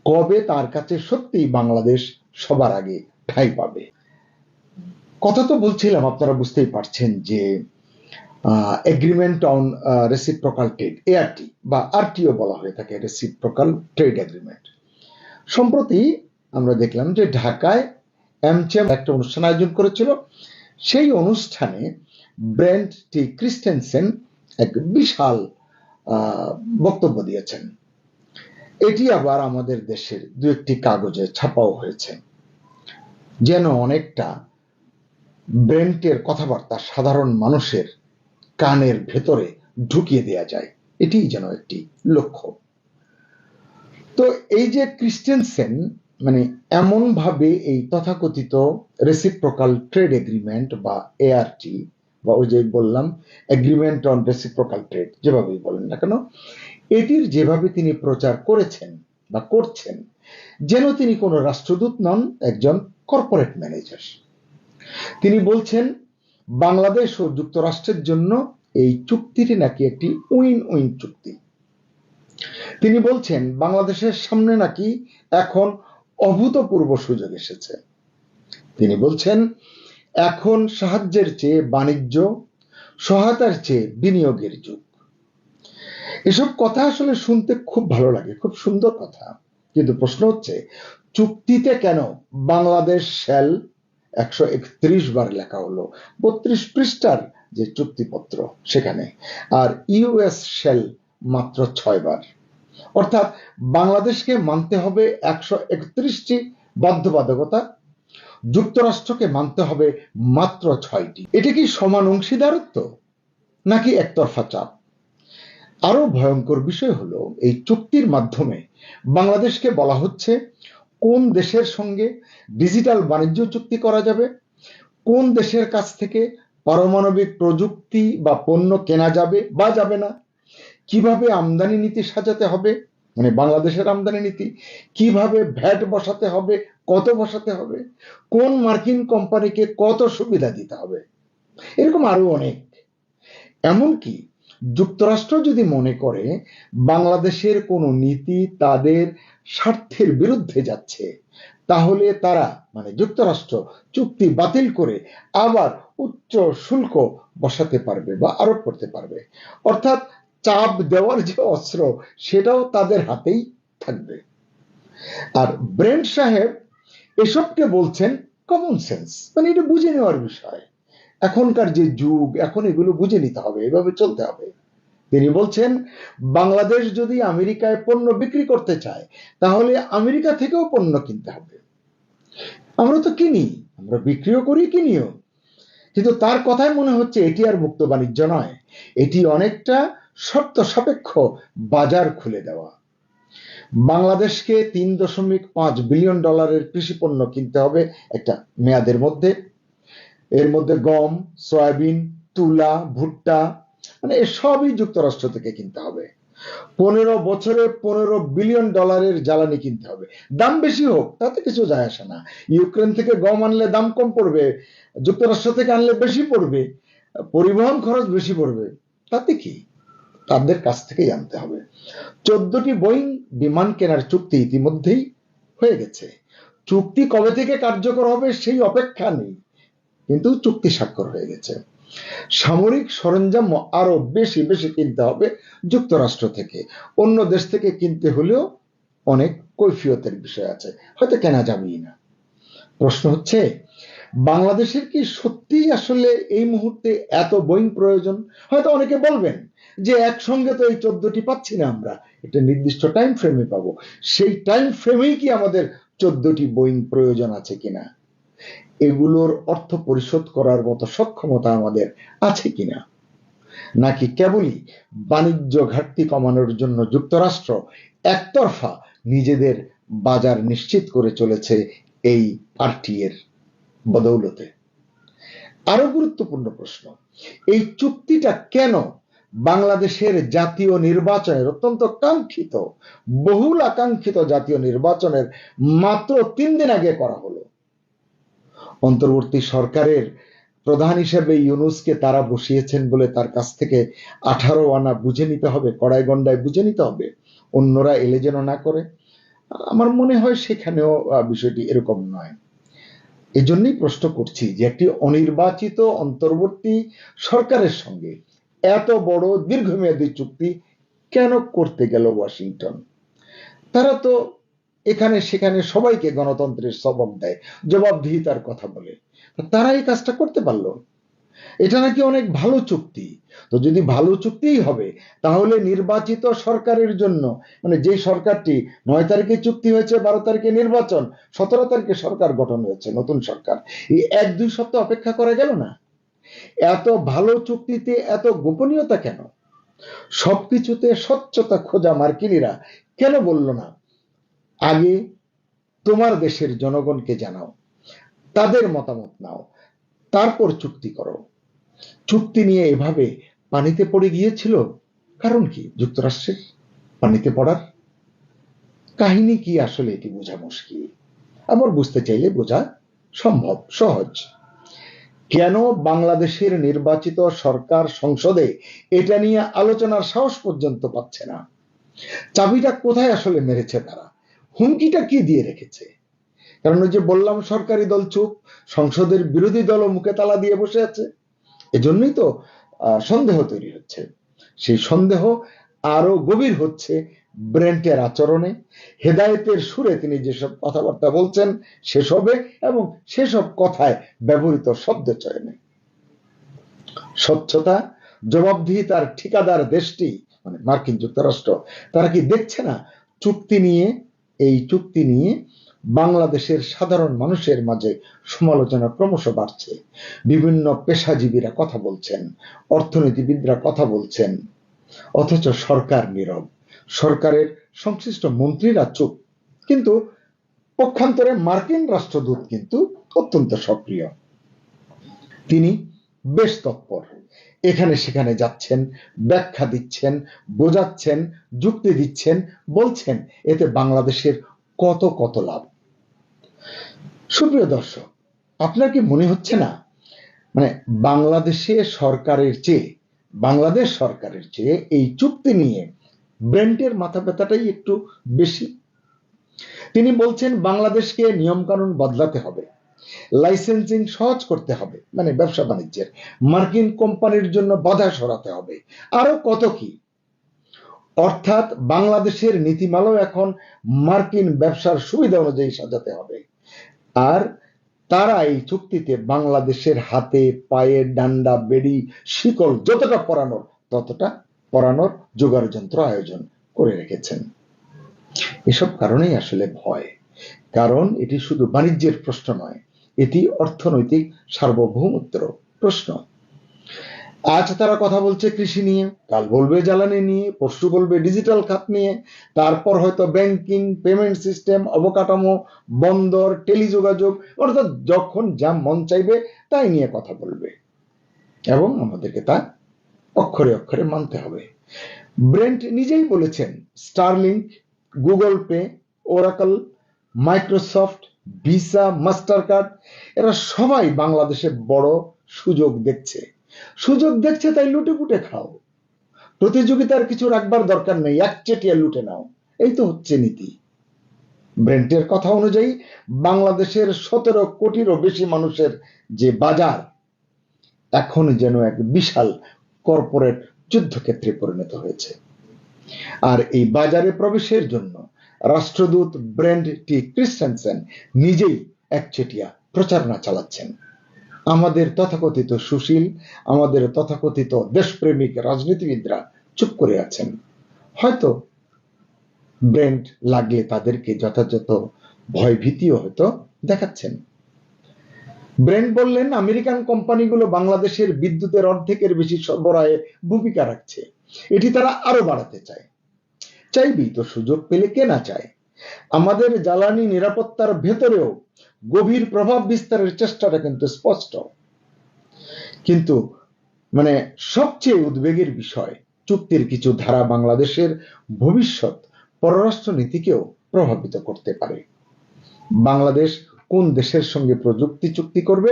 কবে তার কাছে সত্যি বাংলাদেশ সবার আগে ঠাঁই পাবে। কথা তো বলছিলাম, আপনারা বুঝতেই পারছেন যে agreement on reciprocal trade, ART বা আরটিও বলা হয়ে থাকে, রেসিপ্রোকাল ট্রেড এগ্রিমেন্ট। সম্প্রতি আমরা দেখলাম যে ঢাকায় অ্যামচেম একটা অনুষ্ঠান আয়োজন করেছিল। সেই অনুষ্ঠানে ব্রেন্ট টি ক্রিস্টেনসেন এক বিশাল বক্তব্য দিয়েছেন। এটি আবার আমাদের দেশের দু একটি কাগজে ছাপাও হয়েছে, যেন অনেকটা ব্রেন্টের কথাবার্তা সাধারণ মানুষের কানের ভেতরে ঢুকিয়ে দেয়া যায়, এটিই যেন একটি লক্ষ্য। তো এই যে ক্রিস্টেনসেন মানে এমন ভাবে এই তথাকথিত রেসিপ্রোকাল ট্রেড এগ্রিমেন্ট বা এআরটি বা ওই যে বললাম এগ্রিমেন্ট অন রেসিপ্রোকাল ট্রেড, যেভাবেই বলেন না কেন, এটির যেভাবে তিনি প্রচার করেছেন বা করছেন, যেন তিনি কোনো রাষ্ট্রদূত নন, একজন কর্পোরেট ম্যানেজার। তিনি বলছেন বাংলাদেশ ও যুক্তরাষ্ট্রের জন্য এই চুক্তিটি নাকি একটি উইন উইন চুক্তি। তিনি বলছেন বাংলাদেশের সামনে নাকি এখন অভূতপূর্ব সুযোগ এসেছে। তিনি বলছেন এখন সাহায্যের চেয়ে বাণিজ্য, সহায়তার চেয়ে বিনিয়োগের যুগ। এসব কথা আসলে শুনতে খুব ভালো লাগে, খুব সুন্দর কথা, কিন্তু প্রশ্ন হচ্ছে চুক্তিতে কেন বাংলাদেশ শ্যাল 131 বার লেখা হলো, 32 পৃষ্ঠার যে চুক্তিপত্র সেখানে, আর ইউএস শ্যাল মাত্র 6 বার। অর্থাৎ বাংলাদেশকে মানতে হবে 131টি বাধ্যবাধকতা, যুক্তরাষ্ট্রকে মানতে হবে মাত্র 6টি। এটা কি সমান অংশীদারত্ব নাকি একতরফা চাপ? আরো ভয়ঙ্কর বিষয় হলো এই চুক্তির মাধ্যমে বাংলাদেশকে বলা হচ্ছে কোন দেশের সঙ্গে ডিজিটাল বাণিজ্য চুক্তি করা যাবে, কোন দেশের কাছ থেকে পারমাণবিক প্রযুক্তি বা পণ্য কেনা যাবে বা যাবে না, কিভাবে আমদানি নীতি সাজাতে হবে, মানে বাংলাদেশের আমদানি নীতি, কিভাবে ভ্যাট বসাতে হবে, কত বসাতে হবে, কোন মার্কিন কোম্পানিকে কত সুবিধা দিতে হবে, এরকম আরো অনেক। এমনকি যুক্তরাষ্ট্র যদি মনে করে বাংলাদেশের কোনো নীতি তাদের স্বার্থের বিরুদ্ধে যাচ্ছে, তাহলে তারা মানে যুক্তরাষ্ট্র চুক্তি বাতিল করে আবার উচ্চ শুল্ক বসাতে পারবে বা আরোপ করতে পারবে। অর্থাৎ চাপ দেওয়ার যে অস্ত্র সেটাও তাদের হাতেই থাকবে। আর ব্রেন্ট সাহেব এসবকে বলছেন কমন সেন্স, মানে এটা বুঝে নেওয়ার বিষয়। এখনকার যে যুগ, এখন এগুলো বুঝে নিতে হবে, এভাবে চলতে হবে। তিনি বলছেন বাংলাদেশ যদি আমেরিকায় পণ্য বিক্রি করতে চায় তাহলে আমেরিকা থেকেও পণ্য কিনতে হবে। আমরা তো কিনি, আমরা বিক্রিও করি, কিনিও, কিন্তু তার কথায় মনে হচ্ছে এটি আর মুক্ত বাণিজ্য নয়, এটি অনেকটা শর্ত সাপেক্ষ বাজার খুলে দেওয়া। বাংলাদেশকে $3.5 বিলিয়ন কৃষি পণ্য কিনতে হবে একটা মেয়াদের মধ্যে। এর মধ্যে গম, সয়াবিন, তুলা, ভুট্টা, মানে সবই যুক্তরাষ্ট্র থেকে কিনতে হবে। 15 বছরে $15 বিলিয়ন জ্বালানি কিনতে হবে। দাম বেশি হোক তাতে কিছু যায় আসে না। ইউক্রেন থেকে গম আনলে দাম কম পড়বে, যুক্তরাষ্ট্র থেকে আনলে বেশি পড়বে, পরিবহন খরচ বেশি পড়বে, তাতে কি, তাদের কাছ থেকেই আনতে হবে। 14টি বোয়িং বিমান কেনার চুক্তি ইতিমধ্যেই হয়ে গেছে। চুক্তি কবে থেকে কার্যকর হবে সেই অপেক্ষা নেই, কিন্তু চুক্তি স্বাক্ষর হয়ে গেছে। সামরিক সরঞ্জাম আরো বেশি বেশি কিনতে হবে যুক্তরাষ্ট্র থেকে, অন্য দেশ থেকে কিনতে হলেও অনেক কৈফিয়তের বিষয় আছে, হয়তো কেনা যাবেই না। প্রশ্ন হচ্ছে বাংলাদেশের কি সত্যি আসলে এই মুহূর্তে এত বোয়িং প্রয়োজন? হয়তো অনেকে বলবেন যে একসঙ্গে তো এই 14টি পাচ্ছি না, আমরা এটা নির্দিষ্ট টাইম ফ্রেমে পাবো, সেই টাইম ফ্রেমেই কি আমাদের 14টি বোয়িং প্রয়োজন আছে কিনা, এগুলোর অর্থ পরিশোধ করার মতো সক্ষমতা আমাদের আছে কিনা, নাকি কেবলই বাণিজ্য ঘাটতি কমানোর জন্য যুক্তরাষ্ট্র একতরফা নিজেদের বাজার নিশ্চিত করে চলেছে এই আরটি এর বদৌলতে। আরো গুরুত্বপূর্ণ প্রশ্ন, এই চুক্তিটা কেন বাংলাদেশের জাতীয় নির্বাচনের, অত্যন্ত কাঙ্ক্ষিত বহুল আকাঙ্ক্ষিত জাতীয় নির্বাচনের মাত্র 3 দিন আগে করা হলো? অন্তর্বর্তী সরকারের প্রধান হিসেবে ইউনূসকে তারা বসিয়েছেন বলে তার কাছ থেকে 18 আনা বুঝে নিতে হবে, কড়াই গন্ডায় বুঝে নিতে হবে, অন্যরা এলে যেন না করে। আমার মনে হয় সেখানেও বিষয়টি এরকম নয়। এজন্যই প্রশ্ন করছি যে একটি অনির্বাচিত অন্তর্বর্তী সরকারের সঙ্গে এত বড় দীর্ঘমেয়াদী চুক্তি কেন করতে গেল ওয়াশিংটন? তারা তো এখানে সেখানে সবাইকে গণতন্ত্রের সবক দেয়, জবাবদিহিতার কথা বলে, তারা এই কাজটা করতে পারলো? এটা নাকি অনেক ভালো চুক্তি। তো যদি ভালো চুক্তিই হবে, তাহলে নির্বাচিত সরকারের জন্য, মানে যে সরকারটি 9 তারিখে চুক্তি হয়েছে, 12 তারিখে নির্বাচন, 17 তারিখে সরকার গঠন হয়েছে, নতুন সরকার, এই 1-2 সপ্তাহ অপেক্ষা করা গেল না? এত ভালো চুক্তিতে এত গোপনীয়তা কেন? সবকিছুতে স্বচ্ছতা খোঁজা মার্কিনীরা কেন বলল না, আগে তোমার দেশের জনগণকে জানাও, তাদের মতামত নাও, তারপর চুক্তি করো? চুক্তি নিয়ে এভাবে পানিতে পড়ে গিয়েছিল। কারণ কি যুক্তরাষ্ট্রের পানিতে পড়ার কাহিনী কি? আসলে এটি বোঝা মুশকিল, আবার বুঝতে চাইলে বোঝা সম্ভব, সহজ। কেন বাংলাদেশের নির্বাচিত সরকার সংসদে এটা নিয়ে আলোচনার সাহস পর্যন্ত পাচ্ছে না? চাবিটা কোথায় আসলে মেরেছে তারা? হুমকিটা কি দিয়ে রেখেছে? কারণ ওই যে বললাম, সরকারি দল চুপ, সংসদের বিরোধী দলও মুখে তালা দিয়ে বসে আছে। এজন্যই তো সন্দেহ তৈরি হচ্ছে। সেই সন্দেহ আরো গভীর হচ্ছে ব্রেন্টের আচরণে, হেদায়েতের সুরে তিনি যেসব কথাবার্তা বলছেন সেসবে, এবং সেসব কথায় ব্যবহৃত শব্দ চয়নে। স্বচ্ছতা, জবাবদিহিতার ঠিকাদার দেশটি মানে মার্কিন যুক্তরাষ্ট্র, তারা কি দেখছে না এই চুক্তি নিয়ে বাংলাদেশের সাধারণ মানুষের মাঝে সমালোচনা ক্রমশ বাড়ছে? বিভিন্ন পেশাজীবীরা কথা বলছেন, অর্থনীতিবিদরা কথা বলছেন, অথচ সরকার নীরব, সরকারের সংশ্লিষ্ট মন্ত্রীরা চুপ। কিন্তু পক্ষান্তরে মার্কিন রাষ্ট্রদূত কিন্তু অত্যন্ত সক্রিয়, তিনি বেশ তৎপর, এখানে সেখানে যাচ্ছেন, ব্যাখ্যা দিচ্ছেন, বোঝাচ্ছেন, যুক্তি দিচ্ছেন, বলছেন এতে বাংলাদেশের কত কত লাভ। সুপ্রিয় দর্শক, আপনার কি মনে হচ্ছে না মানে বাংলাদেশ সরকারের চেয়ে এই চুক্তি নিয়ে ব্রেন্টের মাথা ব্যথাটাই একটু বেশি? তিনি বলছেন বাংলাদেশকে নিয়মকানুন বদলাতে হবে, লাইসেন্সিং সহজ করতে হবে, মানে ব্যবসা বাণিজ্যের, মার্কিন কোম্পানির জন্য বাধা সরাতে হবে, আরো কত কি। অর্থাৎ বাংলাদেশের নীতিমালাও এখন মার্কিন ব্যবসার সুবিধা অনুযায়ী সাজাতে হবে। আর তারা এই চুক্তিতে বাংলাদেশের হাতে পায়ে ডান্ডা বেড়ি শিকল যতটা পরানোর ততটা পরানোর জোগাড় যন্ত্র আয়োজন করে রেখেছেন। এসব কারণেই আসলে ভয়, কারণ এটি শুধু বাণিজ্যের প্রশ্ন নয়, এটি অর্থনৈতিক সার্বভৌমত্বের প্রশ্ন। আজ তারা কথা বলছে কৃষি নিয়ে, কাল বলবে জ্বালানি নিয়ে, পরশু বলবে ডিজিটাল খাত নিয়ে, তারপর হয়তো ব্যাংকিং, পেমেন্ট সিস্টেম, অবকাঠামো, বন্দর, টেলিযোগাযোগ, অর্থাৎ যখন যা মন চাইবে তাই নিয়ে কথা বলবে, এবং আমাদেরকে তা অক্ষরে অক্ষরে মানতে হবে। ব্রেন্ট নিজেই বলেছেন Starlink, Google pay, Oracle, Microsoft, visa, master card, এরা সবাই বাংলাদেশে বড় সুযোগ দেখছে তাই লুটে পুটে খাও। প্রতিযোগিতার কিছু রাখবার দরকার নেই, একচেটিয়া লুটে নাও, এই তো হচ্ছে নীতি। ব্রেন্টের কথা অনুযায়ী বাংলাদেশের 17 কোটিরও বেশি মানুষের যে বাজার, এখন যেন এক বিশাল কর্পোরেট যুদ্ধক্ষেত্রে পরিণত হয়েছে। আর এই বাজারে প্রবেশের জন্য রাষ্ট্রদূত ব্রেন্ট টি ক্রিস্টেনসেন নিজেই একচেটিয়া প্রচারণা চালাচ্ছেন। আমাদের তথাকথিত সুশীল, আমাদের তথাকথিত দেশপ্রেমিক রাজনীতিবিদরা চুপ করে আছেন, হয়তো ব্রেন্ট লাগলে তাদেরকে যথাযথ ভয় ভীতিও হয়তো দেখাচ্ছেন। ব্রেন্ট বললেন আমেরিকান কোম্পানিগুলো বাংলাদেশের বিদ্যুতের অর্ধেকের বেশি সরবরাহে ভূমিকা রাখছে, এটি তারা আরো বাড়াতে চায়। চাইবেই তো, সুযোগ পেলে কে না চায়। আমাদের জ্বালানি নিরাপত্তার ভেতরেও গভীর প্রভাব বিস্তারের চেষ্টাটা কিন্তু স্পষ্ট। কিন্তু মানে সবচেয়ে উদ্বেগের বিষয়, চুক্তির কিছু ধারা বাংলাদেশের ভবিষ্যৎ পররাষ্ট্র নীতিকেও প্রভাবিত করতে পারে। বাংলাদেশ কোন দেশের সঙ্গে প্রযুক্তি চুক্তি করবে,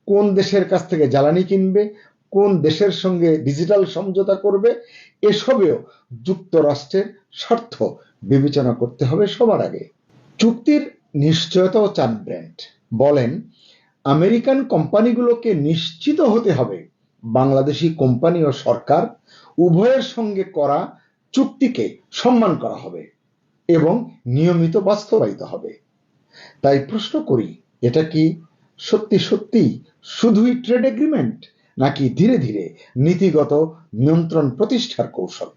কোন দেশের কাছ থেকে জ্বালানি কিনবে, কোন দেশের সঙ্গে ডিজিটাল সমঝোতা করবে, এসবেও যুক্তরাষ্ট্রের স্বার্থ বিবেচনা করতে হবে সবার আগে। চুক্তির নিশ্চয়তাও চান ব্রেন্ট, বলেন, আমেরিকান কোম্পানিগুলোকে নিশ্চিত হতে হবে বাংলাদেশি কোম্পানি ও সরকার উভয়ের সঙ্গে করা চুক্তিকে সম্মান করা হবে এবং নিয়মিত বাস্তবায়িত হবে। তাই প্রশ্ন করি, এটা কি সত্যি সত্যি শুধুই ট্রেড এগ্রিমেন্ট, নাকি ধীরে ধীরে নীতিগত নিয়ন্ত্রণ প্রতিষ্ঠার কৌশল?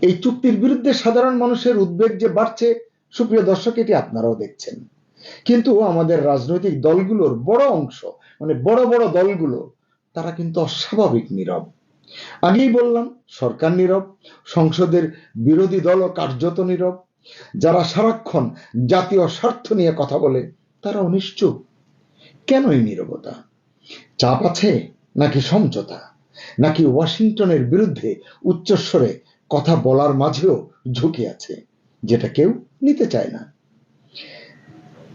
এই চুক্তির বিরুদ্ধে সাধারণ মানুষের উদ্বেগ যে বাড়ছে, সুপ্রিয় দর্শক, এটি আপনারাও দেখছেন। কিন্তু আমাদের রাজনৈতিক দলগুলোর বড় অংশ, মানে বড় বড় দলগুলো, তারা কিন্তু অস্বাভাবিক নীরব। আগেই বললাম, সরকার নীরব, সংসদের বিরোধী দলও কার্যত নীরব, যারা সারাক্ষণ জাতীয় স্বার্থ নিয়ে কথা বলে তারাও নিশ্চুপ। কেন এই নীরবতা? চাপ আছে, নাকি সমঝোতা, নাকি ওয়াশিংটনের বিরুদ্ধে উচ্চস্বরে কথা বলার মাঝেও ঝুঁকি আছে, যেটা কেউ নিতে চায় না?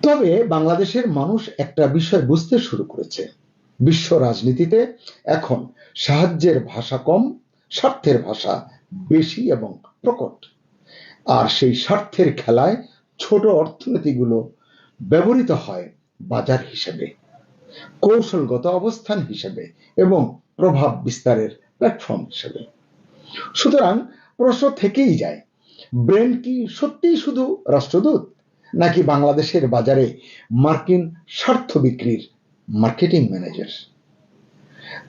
তবে বাংলাদেশের মানুষ একটা বিষয় বুঝতে শুরু করেছে, বিশ্ব রাজনীতিতে এখন সাহায্যের ভাষা কম, স্বার্থের ভাষা বেশি এবং প্রকট। আর সেই স্বার্থের খেলায় ছোট অর্থনীতিগুলো ব্যবহৃত হয় বাজার হিসেবে, কৌশলগত অবস্থান হিসেবে এবং প্রভাব বিস্তারের প্ল্যাটফর্ম হিসেবে। সুতরাং প্রশ্ন থেকেই যায়, ব্র্যান্ড কি সত্যিই শুধু রাষ্ট্রদূত, নাকি বাংলাদেশের বাজারে মার্কিন স্বার্থ বিক্রির মার্কেটিং ম্যানেজার?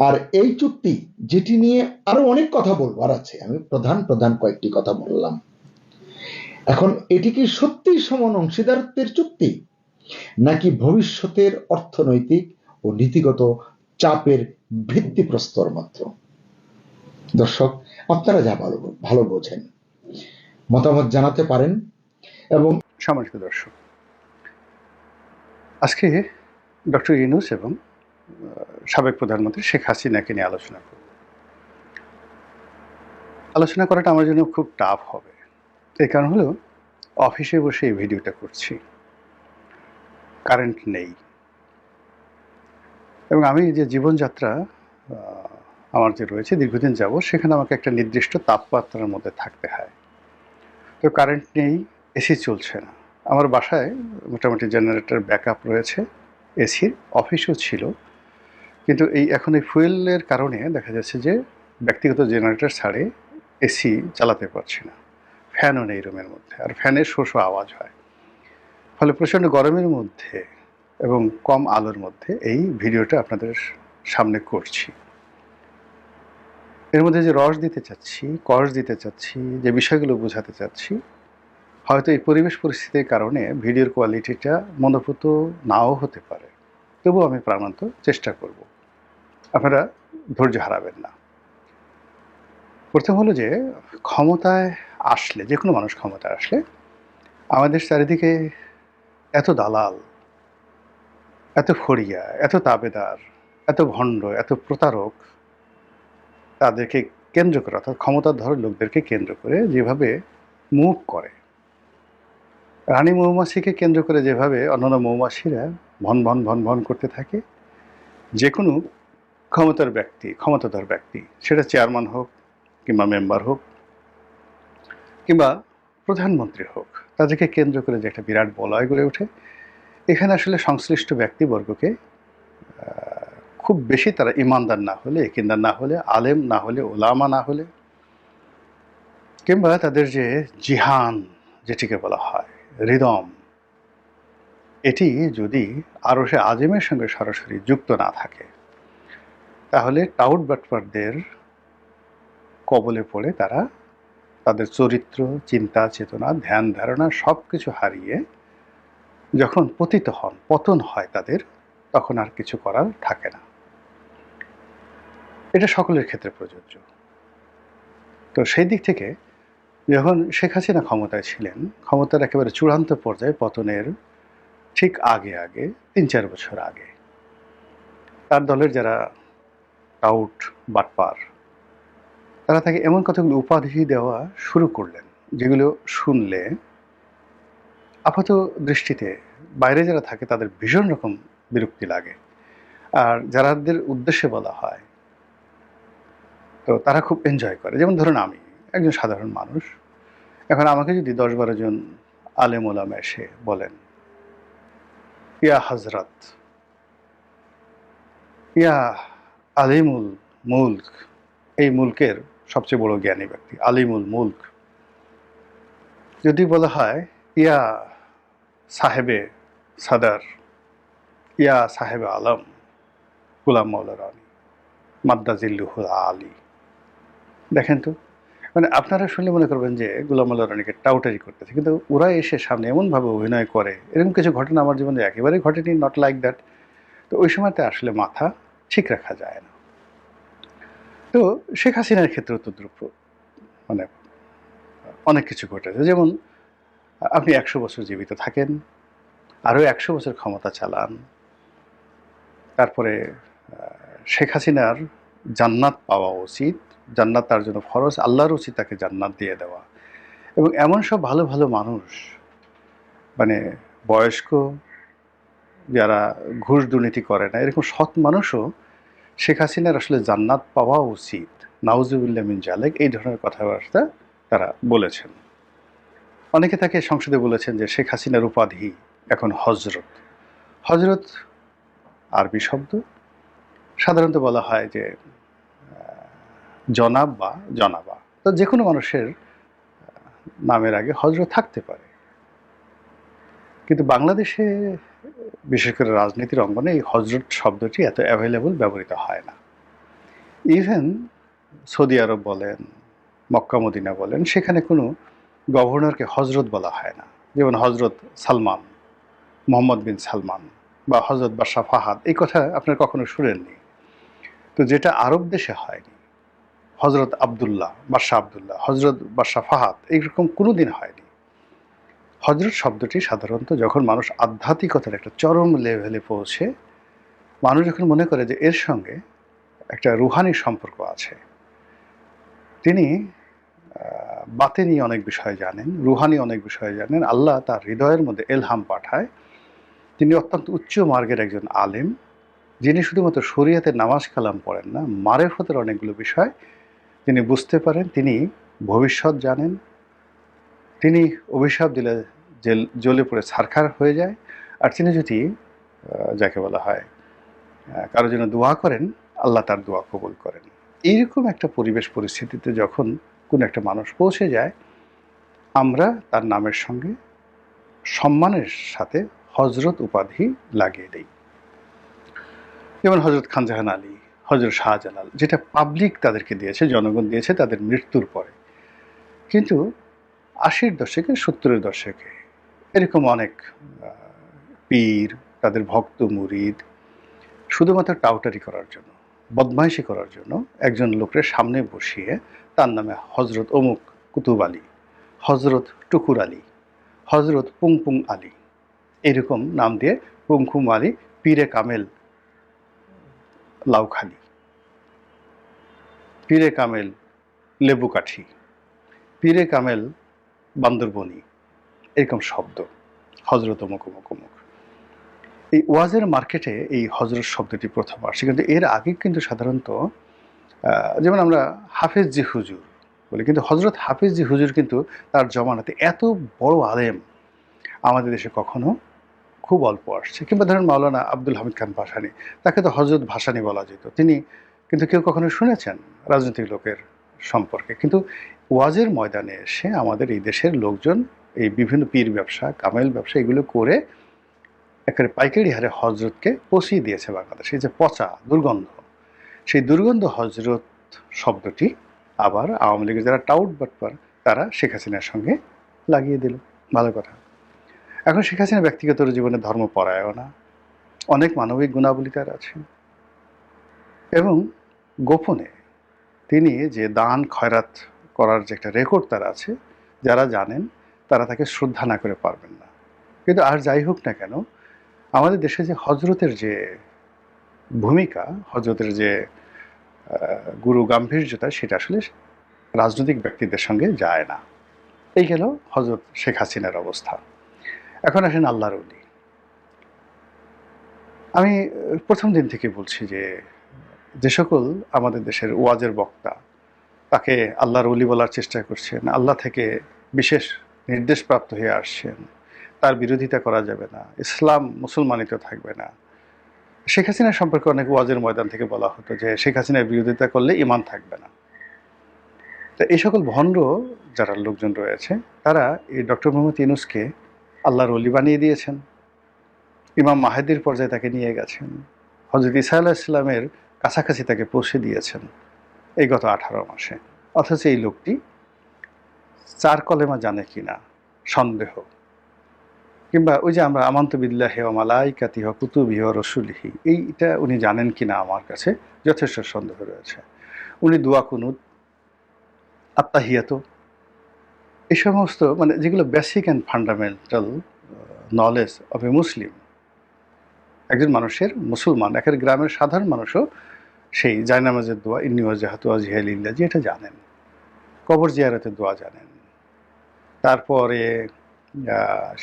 আর এই চুক্তি, যেটি নিয়ে আরো অনেক কথা বলবার আছে, আমি প্রধান কয়েকটি কথা বললাম। এখন এটি কি সত্যিই সমান অংশীদারত্বের চুক্তি, নাকি ভবিষ্যতের অর্থনৈতিক ও নীতিগত চাপের ভিত্তিপ্রস্তর মাত্র? দর্শক, আপনারা যা ভালো বোঝেন মতামত জানাতে পারেন। এবং সম্মানিত দর্শক, আজকে ডক্টর ইউনূস এবং সাবেক প্রধানমন্ত্রী শেখ হাসিনাকে নিয়ে আলোচনা করব। আলোচনা করাটা আমার জন্য খুব টাফ হবে। এই কারণ হলো, অফিসে বসে এই ভিডিওটা করছি, কারেন্ট নেই, এবং আমি যে জীবনযাত্রা আমার যে রয়েছে দীর্ঘদিন যাব, সেখানে আমাকে একটা নির্দিষ্ট তাপমাত্রার মধ্যে থাকতে হয়। তো কারেন্ট নেই, এসি চলছে না। আমার বাসায় মোটামুটি জেনারেটর ব্যাকআপ রয়েছে, এসির অফিসও ছিল, কিন্তু এখন এই ফুয়েলের কারণে দেখা যাচ্ছে যে ব্যক্তিগত জেনারেটর ছাড়ে এসি চালাতে পারছি না। ফ্যানও নেই রুমের মধ্যে, আর ফ্যানের শো শো আওয়াজ হয়। ফলে প্রচণ্ড গরমের মধ্যে এবং কম আলোর মধ্যে এই ভিডিওটা আপনাদের সামনে করছি। এর মধ্যে যে রস দিতে চাচ্ছি, কষ দিতে চাচ্ছি, যে বিষয়গুলো বোঝাতে চাচ্ছি, হয়তো এই পরিবেশ পরিস্থিতির কারণে ভিডিওর কোয়ালিটিটা মনোভূত নাও হতে পারে। তবুও আমি প্রাণান্ত চেষ্টা করব, আপনারা ধৈর্য হারাবেন না। প্রথম হলো যে, ক্ষমতায় আসলে, যে কোনো মানুষ ক্ষমতায় আসলে আমাদের চারিদিকে এত দালাল, এত ফড়িয়া, এত তাবেদার, এত ভণ্ড, এত প্রতারক, তাদেরকে কেন্দ্র করে, অর্থাৎ ক্ষমতাধর লোকদেরকে কেন্দ্র করে যেভাবে মুভ করে, রানী মৌমাছিকে কেন্দ্র করে যেভাবে অন্যান্য মৌমাছিরা ভন ভন ভন ভন করতে থাকে, যে কোনো ক্ষমতাধর ব্যক্তি, সেটা চেয়ারম্যান হোক কিংবা মেম্বার হোক কিংবা প্রধানমন্ত্রী হোক, তাদেরকে কেন্দ্র করে যে একটা বিরাট বলয় গড়ে ওঠে। এখানে আসলে সংশ্লিষ্ট ব্যক্তিবর্গকে খুব বেশি তারা ইমানদার না হলে, একিনদার না হলে, আলেম না হলে, ওলামা না হলে, কিংবা তাদের যে জিহান যেটিকে বলা হয়, হৃদম, এটি যদি আরশে আজিমের সঙ্গে সরাসরি যুক্ত না থাকে, তাহলে টাউট বাটপারদের কবলে পড়ে তারা তাদের চরিত্র, চিন্তা, চেতনা, ধ্যান ধারণা সব কিছু হারিয়ে যখন পতিত হন, পতন হয় তাদের, তখন আর কিছু করার থাকে না। এটা সকলের ক্ষেত্রে প্রযোজ্য। তো সেই দিক থেকে যখন শেখ হাসিনা ক্ষমতায় ছিলেন, ক্ষমতার একেবারে চূড়ান্ত পর্যায়ে পতনের ঠিক আগে ৩-৪ বছর আগে, তার দলের যারা টাউট বাটপার, তারা তাকে এমন কতগুলো উপাধি দেওয়া শুরু করলেন, যেগুলো শুনলে আপাত দৃষ্টিতে বাইরে যারা থাকে তাদের ভীষণ রকম বিরক্তি লাগে, আর যারাদের উদ্দেশ্যে বলা হয় তো তারা খুব এনজয় করে। যেমন ধরুন, আমি একজন সাধারণ মানুষ, এখন আমাকে যদি 10-12 জন আলেম ওলামা এসে বলেন ইয়া হজরত, ইয়া আলিমুল মুলক, এই মুলকের সবচেয়ে বড় জ্ঞানী ব্যক্তি আলিমুল মুলক। যদি বলা হয় ইয়া সাহেবে সাদার, ইয়া সাহেবে আলম গুলাম মৌলা রানী মাদ্দাজিল্লুহুল আলী। দেখেন তো, মানে আপনারা শুনলে মনে করবেন যে গোলাম মোল্লা রানীকে টাউটারি করতেছে, কিন্তু ওরা এসে সামনে এমনভাবে অভিনয় করে, এরকম কিছু ঘটনা আমার জীবনে একেবারেই ঘটেনি, নট লাইক দ্যাট। তো ওই সময়তে আসলে মাথা ঠিক রাখা যায় না। তো শেখ হাসিনার ক্ষেত্রেও তো মানে অনেক কিছু ঘটেছে। যেমন আপনি 100 বছর জীবিত থাকেন, আরও 100 বছর ক্ষমতা চালান, তারপরে শেখ হাসিনার জান্নাত পাওয়া উচিত, জান্নাত তার জন্য ফরজ, আল্লাহর উচিত তাকে জান্নাত দিয়ে দেওয়া। এবং এমন সব ভালো ভালো মানুষ, মানে বয়স্ক যারা ঘুষ দুর্নীতি করে না, এরকম সৎ মানুষও শেখ হাসিনার আসলে জান্নাত পাওয়া উচিত, নাউজুবিল্লাহ মিন জালিক, এই ধরনের কথাবার্তা তারা বলেছেন। অনেকে তাকে সংসদে বলেছেন যে শেখ হাসিনার উপাধি এখন হজরত। হজরত আরবি শব্দ, সাধারণত বলা হয় যে জনাব বা জনাবা। তো যে কোনো মানুষের নামের আগে হজরত থাকতে পারে, কিন্তু বাংলাদেশে বিশেষ করে রাজনীতির অঙ্গনে এই হজরত শব্দটি এত অ্যাভেলেবল ব্যবহৃত হয় না। ইভেন সৌদি আরব বলেন, মক্কা মদিনা বলেন, সেখানে কোনো গভর্নরকে হজরত বলা হয় না। যেমন হজরত সালমান, মোহাম্মদ বিন সালমান বা হজরত বাদশাহ ফাহাদ, এই কথা আপনার কখনো শুনেননি। তো যেটা আরব দেশে হয়নি, হজরত আবদুল্লাহ, বাদশাহ আবদুল্লাহ, হজরত বাদশাহ ফাহাদ, এইরকম কোনো দিন হয়নি। হজরত শব্দটি সাধারণত যখন মানুষ আধ্যাত্মিকতার একটা চরম লেভেলে পৌঁছে, মানুষ যখন মনে করে যে এর সঙ্গে একটা রুহানি সম্পর্ক আছে, তিনি বাতেনি অনেক বিষয় জানেন, রুহানি অনেক বিষয় জানেন, আল্লাহ তার হৃদয়ের মধ্যে এলহাম পাঠায়, তিনি অত্যন্ত উচ্চ মার্গের একজন আলেম, যিনি শুধুমাত্র শরিয়াতের নামাজ কালাম পড়েন না, মারেফতের অনেকগুলো বিষয় তিনি বুঝতে পারেন, তিনি ভবিষ্যৎ জানেন, তিনি অভিশাপ দিলে জ্বলে পড়ে ছারখার হয়ে যায়, আর তিনি যদি যাকে বলা হয় কারোর জন্য দোয়া করেন, আল্লাহ তার দোয়া কবুল করেন। এইরকম একটা পরিবেশ পরিস্থিতিতে যখন কোনো একটা মানুষ পৌঁছে যায়, আমরা তার নামের সঙ্গে সম্মানের সাথে হজরত উপাধি লাগিয়ে দিই। যেমন হজরত খানজাহান আলী, হজরত শাহজালাল, যেটা পাবলিক তাদেরকে দিয়েছে, জনগণ দিয়েছে তাদের মৃত্যুর পরে। কিন্তু 80-এর দশকে, 70-এর দশকে এরকম অনেক পীর, তাদের ভক্ত মুরিদ শুধুমাত্র টাউটারি করার জন্য, বদমাইশি করার জন্য একজন লোকের সামনে বসিয়ে তার নামে হজরত অমুক কুতুব আলী, হজরত টুকুর আলী, হজরত পুংপুং আলী, এরকম নাম দিয়ে পুংকুম আলী, পীরে কামেল লাউখালি, পীরে কামেল লেবুকাঠি, পীরে কামেল বান্দরবনি, এরকম শব্দ, হজরত অমুক অমুক অমুক। এই ওয়াজের মার্কেটে এই হজরত শব্দটি প্রথম আসছে, কিন্তু এর আগে কিন্তু সাধারণত যেমন আমরা হাফেজ জি হুজুর বলি, কিন্তু হজরত হাফেজ জি হুজুর কিন্তু তার জমানাতে এত বড় আলেম আমাদের দেশে কখনো খুব অল্প আসছে। কিংবা ধরেন মাওলানা আব্দুল হামিদ খান ভাসানী, তাকে তো হজরত ভাসানী বলা যেত, তিনি কিন্তু কেউ কখনো শুনেছেন রাজনৈতিক লোকের সম্পর্কে। কিন্তু ওয়াজের ময়দানে এসে আমাদের এই দেশের লোকজন এই বিভিন্ন পীর ব্যবসা, কামেল ব্যবসা, এগুলো করে একেবারে পাইকারি হারে হজরতকে পৌঁছিয়ে দিয়েছে বাংলাদেশে। এই যে পচা দুর্গন্ধ, সেই দুর্গন্ধ হজরত শব্দটি আবার আওয়ামী লীগের যারা টাউট বাটপার তারা শেখ হাসিনার সঙ্গে লাগিয়ে দিল। ভালো কথা। এখন শেখ হাসিনা ব্যক্তিগত জীবনে ধর্মপরায়ণা, অনেক মানবিক গুণাবলী তার আছে, এবং গোপনে তিনি যে দান খয়রাত করার যে একটা রেকর্ড তার আছে, যারা জানেন তারা তাকে শ্রদ্ধা না করে পারবেন না। কিন্তু আর যাই হোক না কেন, আমাদের দেশে যে হজরতের যে ভূমিকা, হজরতের যে গুরু গাম্ভীর্যতা, সেটা আসলে রাজনৈতিক ব্যক্তিদের সঙ্গে যায় না। এই গেল হজরত শেখ হাসিনার অবস্থা। এখন আসেন আল্লাহর ওলি। আমি প্রথম দিন থেকে বলছি যে সকল আমাদের দেশের ওয়াজের বক্তা তাকে আল্লাহর ওলি বলার চেষ্টা করছেন, আল্লাহ থেকে বিশেষ নির্দেশপ্রাপ্ত হয়ে আসছেন, তার বিরোধিতা করা যাবে না, ইসলাম মুসলমানিত থাকবে না। শেখ হাসিনা সম্পর্কে অনেক ওয়াজের ময়দান থেকে বলা হতো যে শেখ হাসিনার বিরোধিতা করলে ঈমান থাকবে না। তো এই সকল ভণ্ড যারা লোকজন রয়েছে তারা এই ডক্টর মোহাম্মদ ইউনূসকে আল্লাহর ওলি বানিয়ে দিয়েছেন, ইমাম মাহেদির পর্যায়ে তাকে নিয়ে গেছেন, হযরত ঈসা আলাইহিস সালামের কাছাকাছি তাকে পৌঁছে দিয়েছেন এই গত 18 মাসে। অথচ এই লোকটি 4 কলেমা জানে কিনা সন্দেহ, কিংবা ওই যে আমরা আমান্তু বিল্লাহি ওয়া মালাইকাতিহি ওয়া কুতুবিহি ওয়া রাসূলিহি, এইটা উনি জানেন কিনা আমার কাছে যথেষ্ট সন্দেহ রয়েছে। উনি দোয়া কুনুত, আত্তাহিয়াত, এই সমস্ত মানে যেগুলো basic and fundamental knowledge of a Muslim, একজন মানুষের, মুসলমান একের গ্রামের সাধারণ মানুষও সেই জায়নামাজের দোয়া ইন্নী ওয়াজহাতু ওয়াজহিয়া লিল্লাহি এটা জানেন, কবর জিয়ারতের দোয়া জানেন, তারপরে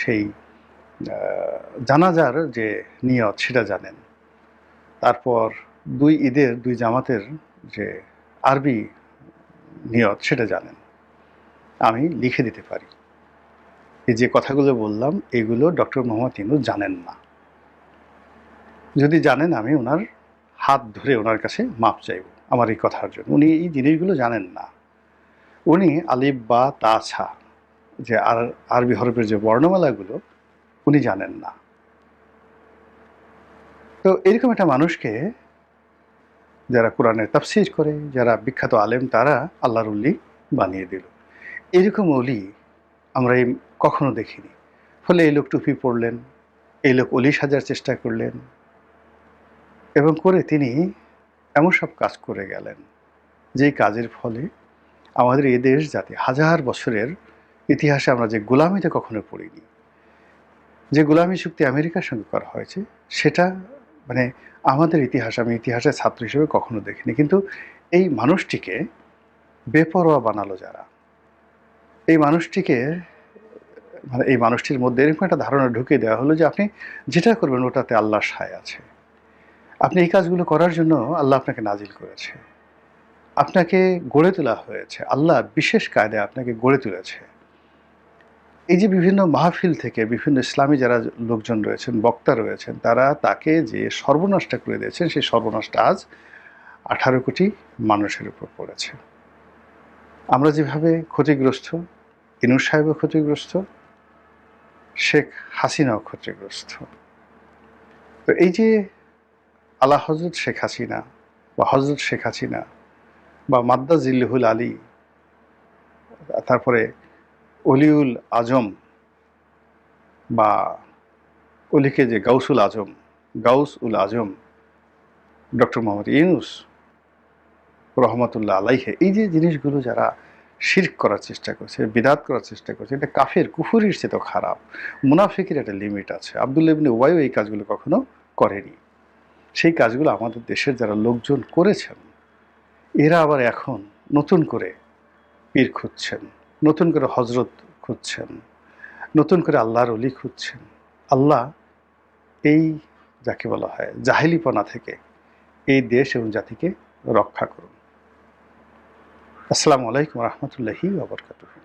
সেই জানাজার যে নিয়ত সেটা জানেন, তারপর 2 ঈদের 2 জামাতের যে আরবি নিয়ত সেটা জানেন। আমি লিখে দিতে পারি। এই যে কথাগুলো বললাম এগুলো ডক্টর মোহাম্মদ ইউনূস জানেন না। যদি জানেন আমি ওনার হাত ধরে ওনার কাছে মাপ চাইব আমার এই কথার জন্য। উনি এই জিনিসগুলো জানেন না। উনি আলিফ বা তা ছা যে আরবি হরফের যে বর্ণমালাগুলো উনি জানেন না। তো এরকম একটা মানুষকে যারা কোরআনের তাফসীর করে, যারা বিখ্যাত আলেম, তারা আল্লাহর ওলি বানিয়ে দিল। এরকম ওলি আমরা কখনো দেখিনি। ফলে এই লোক টুপি পরলেন, এই লোক ওলি সাজার চেষ্টা করলেন এবং করে তিনি এমন সব কাজ করে গেলেন যেই কাজের ফলে আমাদের এই দেশ জাতি হাজার বছরের ইতিহাসে আমরা যে গোলামিতে কখনো পড়িনি, যে গোলামি চুক্তি আমেরিকার সঙ্গে করা হয়েছে সেটা মানে আমাদের ইতিহাস, আমি ইতিহাসের ছাত্র হিসেবে কখনো দেখিনি। কিন্তু এই মানুষটিকে বেপরোয়া বানালো যারা, এই মানুষটিকে মানে এই মানুষটির মধ্যে এরকম একটা ধারণা ঢুকিয়ে দেওয়া হলো যে আপনি যেটা করবেন ওটাতে আল্লাহর সায় আছে, আপনি এই কাজগুলো করার জন্য আল্লাহ আপনাকে নাজিল করেছে, আপনাকে গড়ে তোলা হয়েছে, আল্লাহ বিশেষ কায়দায় আপনাকে গড়ে তুলেছে। এই যে বিভিন্ন মাহফিল থেকে বিভিন্ন ইসলামী যারা লোকজন রয়েছেন, বক্তা রয়েছেন, তারা তাকে যে সর্বনাশটা করে দিয়েছেন সেই সর্বনাশটা আজ 18 কোটি মানুষের উপর পড়েছে। আমরা যেভাবে ক্ষতিগ্রস্ত, ইউনূস সাহেবও ক্ষতিগ্রস্ত, শেখ হাসিনাও ক্ষতিগ্রস্ত। তো এই যে আলা হযরত শেখ হাসিনা বা হযরত শেখ হাসিনা বা মাদ্দা জিল্লুহুল আলী, তারপরে অলিউল আজম বা অলিকে যে গাউসুল আজম, গাউস উল আজম ডক্টর মোহাম্মদ ইউনূস রহমতুল্লাহ আলাইহে, এই যে জিনিসগুলো যারা শিরক করার চেষ্টা করছে, বিদআত করার চেষ্টা করছে, এটা কাফের কুফরির চেয়ে তো খারাপ। মুনাফিকের একটা লিমিট আছে। আব্দুল্লাহ ইবনে উবাইও এই কাজগুলো কখনো করেনি। সেই কাজগুলো আমাদের দেশের যারা লোকজন করেছেন এরা আবার এখন নতুন করে পীর খুঁজছেন, নতুন করে হজরত খুঁজছেন, নতুন করে আল্লাহর ওলি খুঁজছেন। আল্লাহ এই যাকে বলা হয় জাহেলিপনা থেকে এই দেশ এবং জাতিকে রক্ষা করুন। আসসালামু আলাইকুম রহমতুল্লাহি ওয়া বারাকাতুহু।